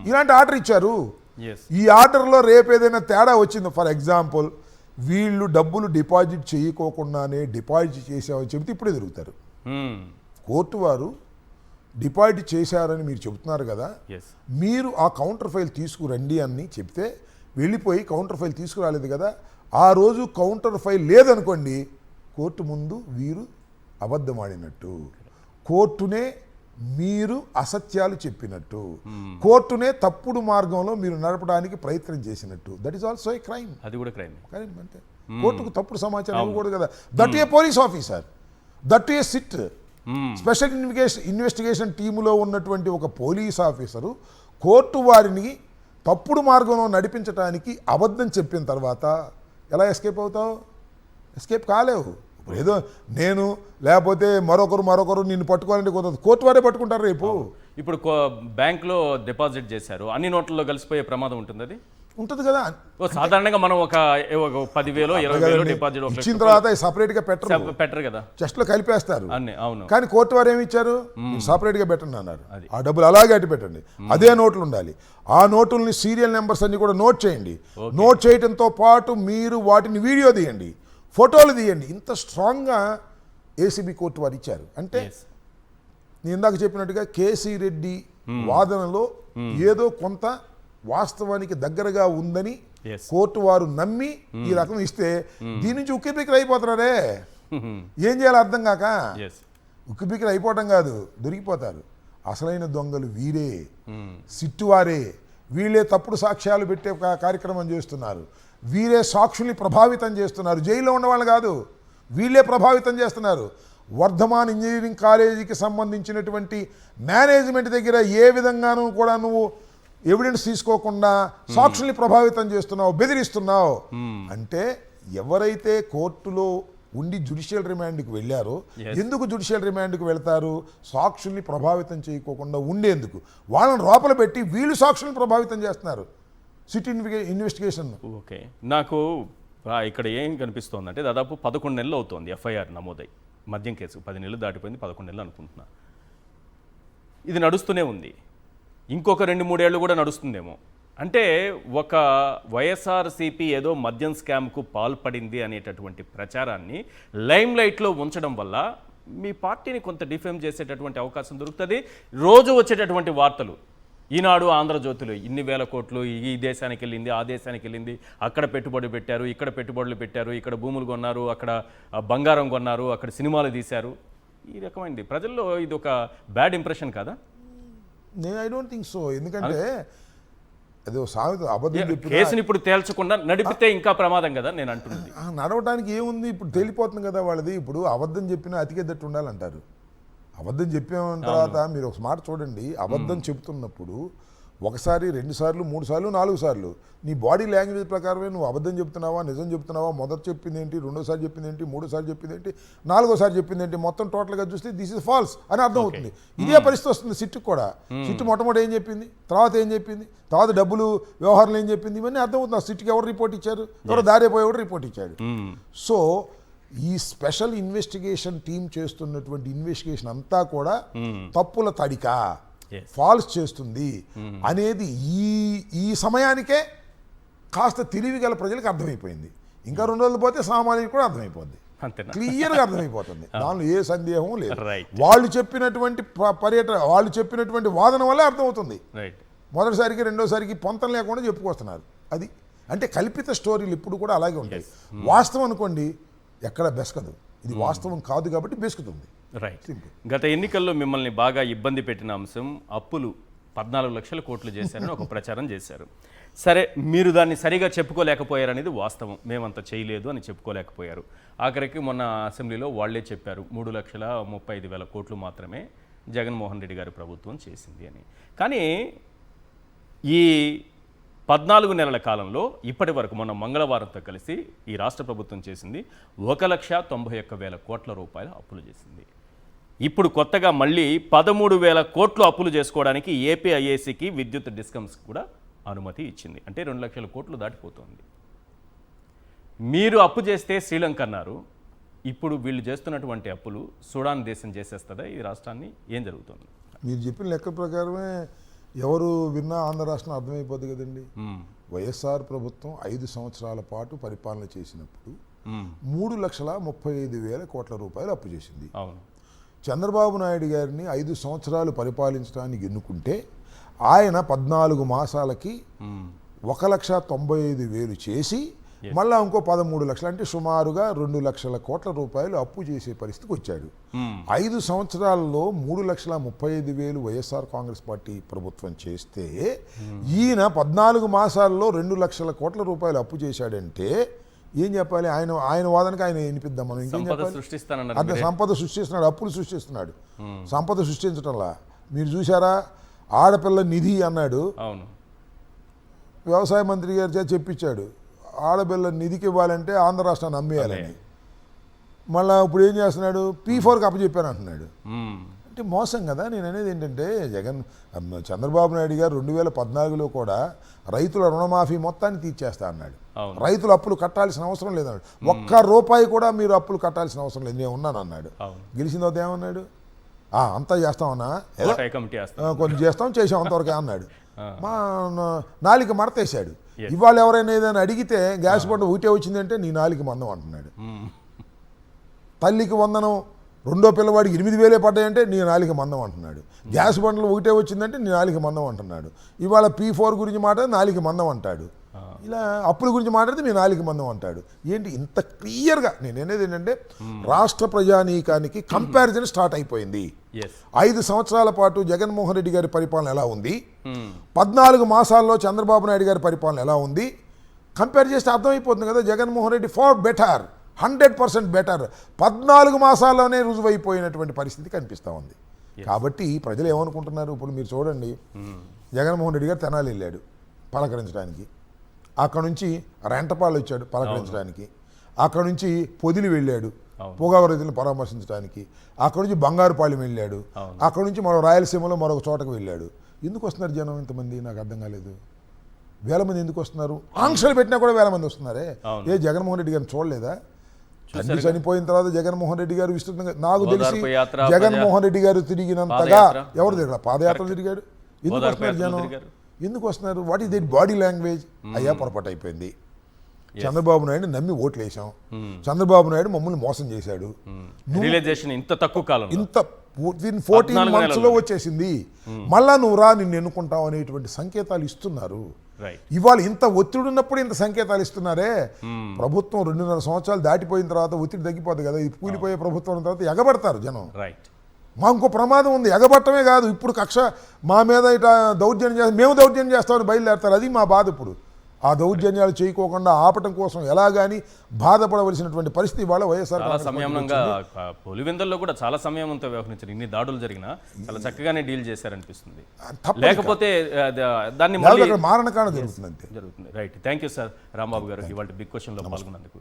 Speaker 2: ఇలాంటి ఆర్డర్ ఇచ్చారు. ఈ ఆర్డర్లో రేపు ఏదైనా తేడా వచ్చింది, ఫర్ ఎగ్జాంపుల్ వీళ్ళు డబ్బులు డిపాజిట్ చేయకోకుండానే డిపాజిట్ చేశామని చెబితే ఇప్పుడే దొరుకుతారు. కోర్టు వారు డిపాజిట్ చేశారని మీరు చెబుతున్నారు కదా, మీరు ఆ కౌంటర్ ఫైల్ తీసుకురండి అని చెప్తే వెళ్ళిపోయి కౌంటర్ ఫైల్ తీసుకురాలేదు కదా, ఆ రోజు కౌంటర్ ఫైల్ లేదనుకోండి కోర్టు ముందు వీరు అబద్ధమాడినట్టు. కోర్టునే మీరు అసత్యాలు చెప్పినట్టు, కోర్టునే తప్పుడు మార్గంలో మీరు నడపడానికి ప్రయత్నం చేసినట్టు. That is also a crime.
Speaker 1: అది కూడా క్రైమ్.
Speaker 2: అంతే, కోర్టుకు తప్పుడు సమాచారం ఇవ్వకూడదు కదా. That a police officer, that a SIT special investigation టీములో ఉన్నటువంటి ఒక పోలీస్ ఆఫీసరు కోర్టు వారిని తప్పుడు మార్గంలో నడిపించడానికి అబద్ధం చెప్పిన తర్వాత ఎలా ఎస్కేప్ అవుతావు? ఎస్కేప్ కాలేవు. ఇప్పుడు ఏదో నేను లేకపోతే మరొకరు నిన్ను పట్టుకోవాలంటే కుదరదు, కోర్టు వారే పట్టుకుంటారు రేపు.
Speaker 1: ఇప్పుడు బ్యాంకులో డిపాజిట్ చేశారు, అన్ని నోట్లలో కలిసిపోయే ప్రమాదం ఉంటుంది. అది
Speaker 2: ఉంటుంది కదా.
Speaker 1: సాధారణంగా మనం ఒక 10,000 20,000 డిపాజిట్
Speaker 2: ఇచ్చిన తర్వాత సపరేట్ గా
Speaker 1: పెట్టరు కదా,
Speaker 2: చెస్ట్ లో కలిపేస్తారు.
Speaker 1: అవును.
Speaker 2: కానీ కోర్టు వారు ఏమి ఇచ్చారు? సపరేట్ గా పెట్టండి అన్నారు. ఆ డబ్బులు అలాగే అట్టి పెట్టండి, అదే నోట్లు ఉండాలి. ఆ నోట్లని సీరియల్ నెంబర్స్ అన్ని కూడా నోట్ చేయండి. నోట్ చేయడంతో పాటు మీరు వాటిని వీడియో తీయండి, ఫోటోలు తీయండి. ఇంత స్ట్రాంగ్గా ఏసీబీ కోర్టు వారు ఇచ్చారు. అంటే నేను ఇందాక చెప్పినట్టుగా కేసీ రెడ్డి వాదనలో ఏదో కొంత వాస్తవానికి దగ్గరగా ఉందని కోర్టు వారు నమ్మి ఈ రకం ఇస్తే దీని నుంచి ఉక్కిపిక్కలు అయిపోతున్నారే. ఏం చేయాలో అర్థం కాక ఉక్కిపిక్కలు అయిపోవటం కాదు, దొరికిపోతారు. అసలైన దొంగలు వీరే, సిట్టువారే. వీళ్ళే తప్పుడు సాక్ష్యాలు పెట్టే కార్యక్రమం చేస్తున్నారు. వీరే సాక్షుల్ని ప్రభావితం చేస్తున్నారు. జైల్లో ఉన్నవాళ్ళు కాదు, వీళ్ళే ప్రభావితం చేస్తున్నారు. వర్ధమాన్ ఇంజనీరింగ్ కాలేజీకి సంబంధించినటువంటి మేనేజ్మెంట్ దగ్గర ఏ విధంగానూ కూడా నువ్వు ఎవిడెన్స్ తీసుకోకుండా సాక్షుల్ని ప్రభావితం చేస్తున్నావు, బెదిరిస్తున్నావు. అంటే ఎవరైతే కోర్టులో ఉండి జ్యుడిషియల్ రిమాండ్కి వెళ్ళారో, ఎందుకు జ్యుడిషియల్ రిమాండ్కి వెళ్తారు? సాక్షుల్ని ప్రభావితం చేయకోకుండా ఉండేందుకు. వాళ్ళని లోపల పెట్టి వీళ్ళు సాక్షుల్ని ప్రభావితం చేస్తున్నారు. City investigation.
Speaker 1: ఓకే, నాకు ఇక్కడ ఏం కనిపిస్తోందంటే దాదాపు 11 నెలలు అవుతోంది ఎఫ్ఐఆర్ నమోదై. మద్యం కేసు 10 నెలలు దాటిపోయింది, 11 నెలలు అనుకుంటున్నా. ఇది నడుస్తూనే ఉంది, ఇంకొక 2-3 ఏళ్ళు కూడా నడుస్తుందేమో. అంటే ఒక వైఎస్ఆర్సీపీ ఏదో మద్యం స్కామ్కు పాల్పడింది అనేటటువంటి ప్రచారాన్ని లైమ్ లైట్లో ఉంచడం వల్ల మీ పార్టీని కొంత డిఫేమ్ చేసేటటువంటి అవకాశం దొరుకుతుంది. రోజు వచ్చేటటువంటి వార్తలు, ఈనాడు, ఆంధ్రజ్యోతిలో ఇన్ని వేల కోట్లు ఈ దేశానికి వెళ్ళింది, ఆ దేశానికి వెళ్ళింది, అక్కడ పెట్టుబడి పెట్టారు, ఇక్కడ పెట్టుబడులు పెట్టారు, ఇక్కడ భూములు కొన్నారు, అక్కడ బంగారం కొన్నారు, అక్కడ సినిమాలు తీశారు. ఈ రకమైనది ప్రజల్లో ఇది ఒక బ్యాడ్ ఇంప్రెషన్ కాదా?
Speaker 2: నేను ఐ డోంట్ థింక్ సో. ఎందుకంటే అదే సామెత, అబద్ధం చెప్పి
Speaker 1: కేసుని ఇప్పుడు తేల్చకుండా నడిపితే ఇంకా ప్రమాదం కదా నేను అంటున్నది.
Speaker 2: నడవడానికి ఏముంది, ఇప్పుడు తేలిపోతుంది కదా వాళ్ళది. ఇప్పుడు అబద్ధం చెప్పినా అతికెద్దట్టు ఉండాలంటారు. అబద్ధం చెప్పిన తర్వాత మీరు ఒక మాట చూడండి, అబద్ధం చెప్తున్నప్పుడు 1 సారి 2 సార్లు 3 సార్లు 4 సార్లు నీ బాడీ లాంగ్వేజ్ ప్రకారమే నువ్వు అబద్ధం చెప్తున్నావా, నిజం చెప్తున్నావా, మొదట చెప్పింది ఏంటి, 2వ సారి చెప్పింది ఏంటి, 3వ సారి చెప్పింది ఏంటి, 4వ సారి చెప్పింది ఏంటి, మొత్తం టోటల్గా చూస్తే దిస్ ఇస్ ఫాల్స్ అని అర్థం అవుతుంది. ఇదే పరిస్థితి వస్తుంది సిట్టుకు కూడా. సిట్టు మొట్టమొదటి ఏం చెప్పింది, తర్వాత ఏం చెప్పింది, తర్వాత డబ్బులు వ్యవహారాలు ఏం చెప్పింది, ఇవన్నీ అర్థమవుతుంది. సిట్టుకి ఎవరు రిపోర్ట్ ఇచ్చారు, ఎవరు దారిపోయేవాడు రిపోర్ట్ ఇచ్చాడు. సో ఈ స్పెషల్ ఇన్వెస్టిగేషన్ టీం చేస్తున్నటువంటి ఇన్వెస్టిగేషన్ అంతా కూడా తప్పుల తడిక, ఫాల్స్ చేస్తుంది అనేది ఈ సమయానికే కాస్త తెలివి గల ప్రజలకు అర్థమైపోయింది. ఇంకా 2 రోజులు పోతే సామాన్యులకు కూడా అర్థమైపోద్ది, క్లియర్గా అర్థమైపోతుంది. దానిలో ఏ సందేహం లేదు. వాళ్ళు చెప్పినటువంటి వాళ్ళు చెప్పినటువంటి వాదన వల్లే అర్థమవుతుంది. మొదటిసారికి 2వసారికి పొంతం లేకుండా చెప్పుకొస్తున్నారు. అది అంటే కల్పిత స్టోరీలు ఇప్పుడు కూడా అలాగే ఉంటాయి. వాస్తవం అనుకోండి ఎక్కడ బెసకదు, ఇది వాస్తవం కాదు కాబట్టి బెసుకుతుంది.
Speaker 1: రైట్. గత ఎన్నికల్లో మిమ్మల్ని బాగా ఇబ్బంది పెట్టిన అంశం అప్పులు 14 లక్షల కోట్లు చేశారని ఒక ప్రచారం చేశారు. సరే, మీరు దాన్ని సరిగా చెప్పుకోలేకపోయారనేది వాస్తవం. మేమంత చేయలేదు అని చెప్పుకోలేకపోయారు. ఆఖరికి మొన్న అసెంబ్లీలో వాళ్లే చెప్పారు 3,35,000 కోట్లు మాత్రమే జగన్మోహన్ రెడ్డి గారి ప్రభుత్వం చేసింది అని. కానీ ఈ 14 నెలల కాలంలో ఇప్పటి వరకు మొన్న మంగళవారంతో కలిసి ఈ రాష్ట్ర ప్రభుత్వం చేసింది 1,91,000 కోట్ల రూపాయల అప్పులు చేసింది. ఇప్పుడు కొత్తగా మళ్ళీ 13,000 కోట్లు అప్పులు చేసుకోవడానికి ఏపీఐఏసీకి విద్యుత్ డిస్కమ్స్ కూడా అనుమతి ఇచ్చింది. అంటే 2 లక్షల కోట్లు దాటిపోతుంది. మీరు అప్పు చేస్తే శ్రీలంక అన్నారు, ఇప్పుడు వీళ్ళు చేస్తున్నటువంటి అప్పులు సుడాన్ దేశం చేసేస్తుందా ఈ రాష్ట్రాన్ని? ఏం జరుగుతుంది?
Speaker 2: మీరు చెప్పిన లెక్క ప్రకారమే ఎవరు విన్నా ఆంధ్ర రాష్ట్రం అర్థమైపోద్ది కదండి. వైఎస్ఆర్ ప్రభుత్వం 5 సంవత్సరాల పాటు పరిపాలన చేసినప్పుడు 3,35,000 కోట్ల రూపాయలు అప్పు చేసింది. చంద్రబాబు నాయుడు గారిని 5 సంవత్సరాలు పరిపాలించడానికి ఎన్నుకుంటే ఆయన 14 మాసాలకి 1,95,000 చేసి మళ్ళా ఇంకో 13 లక్షలు అంటే సుమారుగా 2 లక్షల కోట్ల రూపాయలు అప్పు చేసే పరిస్థితికి వచ్చాడు. 5 సంవత్సరాల్లో 3,35,000 వైఎస్ఆర్ కాంగ్రెస్ పార్టీ ప్రభుత్వం చేస్తే ఈయన 14 మాసాల్లో 2 లక్షల కోట్ల రూపాయలు అప్పు చేశాడంటే ఏం చెప్పాలి? ఆయన వాదనకి ఆయన వినిపిద్దాం మనం. ఇంకేం చెప్పాలి? అంటే సంపద సృష్టిస్తున్నాడు, అప్పులు సృష్టిస్తున్నాడు. సంపద సృష్టించటంలా మీరు చూసారా? ఆడపిల్ల నిధి అన్నాడు, వ్యవసాయ మంత్రి గారి చేత చెప్పించాడు. ఆడపిల్ల నిధికి ఇవ్వాలంటే ఆంధ్ర రాష్ట్రాన్ని అమ్మేయాలని. మళ్ళీ ఇప్పుడు ఏం చేస్తున్నాడు? P4కి అప్పచెప్పాను అంటున్నాడు. అంటే మోసం కదా. నేను అనేది ఏంటంటే చంద్రబాబు నాయుడు గారు 2014లో కూడా రైతుల రుణమాఫీ మొత్తాన్ని తీర్చేస్తా అన్నాడు. రైతులు అప్పులు కట్టాల్సిన అవసరం లేదన్నాడు. ఒక్క రూపాయి కూడా మీరు అప్పులు కట్టాల్సిన అవసరం లేదు, నేను ఉన్నాను అన్నాడు. గెలిచిన తర్వాత ఏమన్నాడు? అంతా చేస్తామన్నా, కొంచెం చేసాం అంతవరకే అన్నాడు. మా నాలిక మడతేశాడు. ఇవాళ ఎవరైనా ఏదైనా అడిగితే గ్యాస్ బండ ఊటే వచ్చిందంటే నీ నాలిక మందం అంటున్నాడు. తల్లికి వందనం రెండో పిల్లవాడికి 8,000 పడ్డాయంటే నీ నాలిక మందం అంటున్నాడు. గ్యాస్ బండలు ఒకటే వచ్చిందంటే నీ నాలిక మందం అంటున్నాడు. ఇవాళ P4 గురించి మాట్లాడితే నాలిక మందం అంటాడు. ఇలా అప్పుల గురించి మాట్లాడితే మీ నాలిక మందం అంటాడు. ఏంటి ఇంత క్లియర్గా? నేను అనేది ఏంటంటే రాష్ట్ర ప్రజానీకానికి కంపారిజన్ స్టార్ట్ అయిపోయింది. 5 సంవత్సరాల పాటు జగన్మోహన్ రెడ్డి గారి పరిపాలన ఎలా ఉంది, 14 మాసాల్లో చంద్రబాబు నాయుడు గారి పరిపాలన ఎలా ఉంది కంపేర్ చేస్తే అర్థమైపోతుంది కదా. Jaganmohan Reddy far better, 100% better. 14 మాసాల్లోనే రుజువైపోయినటువంటి పరిస్థితి కనిపిస్తూ ఉంది. కాబట్టి ప్రజలు ఏమనుకుంటున్నారు? ఇప్పుడు మీరు చూడండి, జగన్మోహన్ రెడ్డి గారు తెనాలి వెళ్ళాడు పలకరించడానికి, అక్కడ నుంచి రెంటపాళ్ళు వచ్చాడు పలకరించడానికి, అక్కడ నుంచి పొదిలి వెళ్ళాడు పొగాకు రైతులను పరామర్శించడానికి, అక్కడ నుంచి బంగారుపాలెం వెళ్ళాడు, అక్కడ నుంచి మరో రాయలసీమలో మరొక చోటకు వెళ్ళాడు. ఎందుకు వస్తున్నారు జనం ఇంతమంది? నాకు అర్థం కాలేదు. వేల మంది ఎందుకు వస్తున్నారు? ఆంక్షలు పెట్టినా కూడా వేల మంది వస్తున్నారే. ఏ జగన్మోహన్ రెడ్డి గారిని చూడలేదా? తండ్రి చనిపోయిన తర్వాత జగన్మోహన్ రెడ్డి గారు విస్తృతంగా, నాకు తెలిసి జగన్మోహన్ రెడ్డి గారు తిరిగినంతగా ఎవరు తిరగల. పాదయాత్ర తిరిగాడు. ఎందుకు వస్తున్నారు జనం? ఎందుకు వస్తున్నారు? What is that body language? అయ్యా పొరపాటు అయిపోయింది. చంద్రబాబు నాయుడు నమ్మి ఓట్లు వేసాం. చంద్రబాబు నాయుడు మమ్మల్ని మోసం చేశాడు.
Speaker 1: ఇంత తక్కువ కాలం,
Speaker 2: ఇంత 14 months వచ్చేసింది. మళ్ళా నువ్వు రా, నిన్ను ఎన్నుకుంటావు అనేటువంటి సంకేతాలు ఇస్తున్నారు. ఇవాళ ఇంత ఒత్తిడి ఉన్నప్పుడు ఇంత సంకేతాలు ఇస్తున్నారే. ప్రభుత్వం 2.5 సంవత్సరాలు దాటిపోయిన తర్వాత ఒత్తిడి తగ్గిపోతుంది కదా. ఇది కూలిపోయే ప్రభుత్వం తర్వాత ఎగబడతారు జనం. మా ఇంకో ప్రమాదం ఉంది. ఎగబట్టమే కాదు, ఇప్పుడు కక్ష మా మీద ఇట్లా దౌర్జన్యం చేస్తాం, మేము దౌర్జన్యం చేస్తామని బయలుదేరతారు. అది మా బాధ. ఇప్పుడు ఆ దౌర్జన్యాలు చేయకోకుండా ఆపటం కోసం ఎలాగాని బాధపడవలసినటువంటి పరిస్థితి వాళ్ళ వైఎస్ఆర్
Speaker 1: సమయంగా పులివెందుల్లో కూడా చాలా సమయంతో వ్యవహరించారు. ఇన్ని దాడులు జరిగినా చాలా చక్కగానే డీల్ చేశారనిపిస్తుంది. లేకపోతే దాన్ని
Speaker 2: మారణకాండ జరుగుతుంది.
Speaker 1: Right. Thank you sir Rambabu గారు ఇవాళ బిగ్ క్వశ్చన్లో పాల్గొన్నందుకు.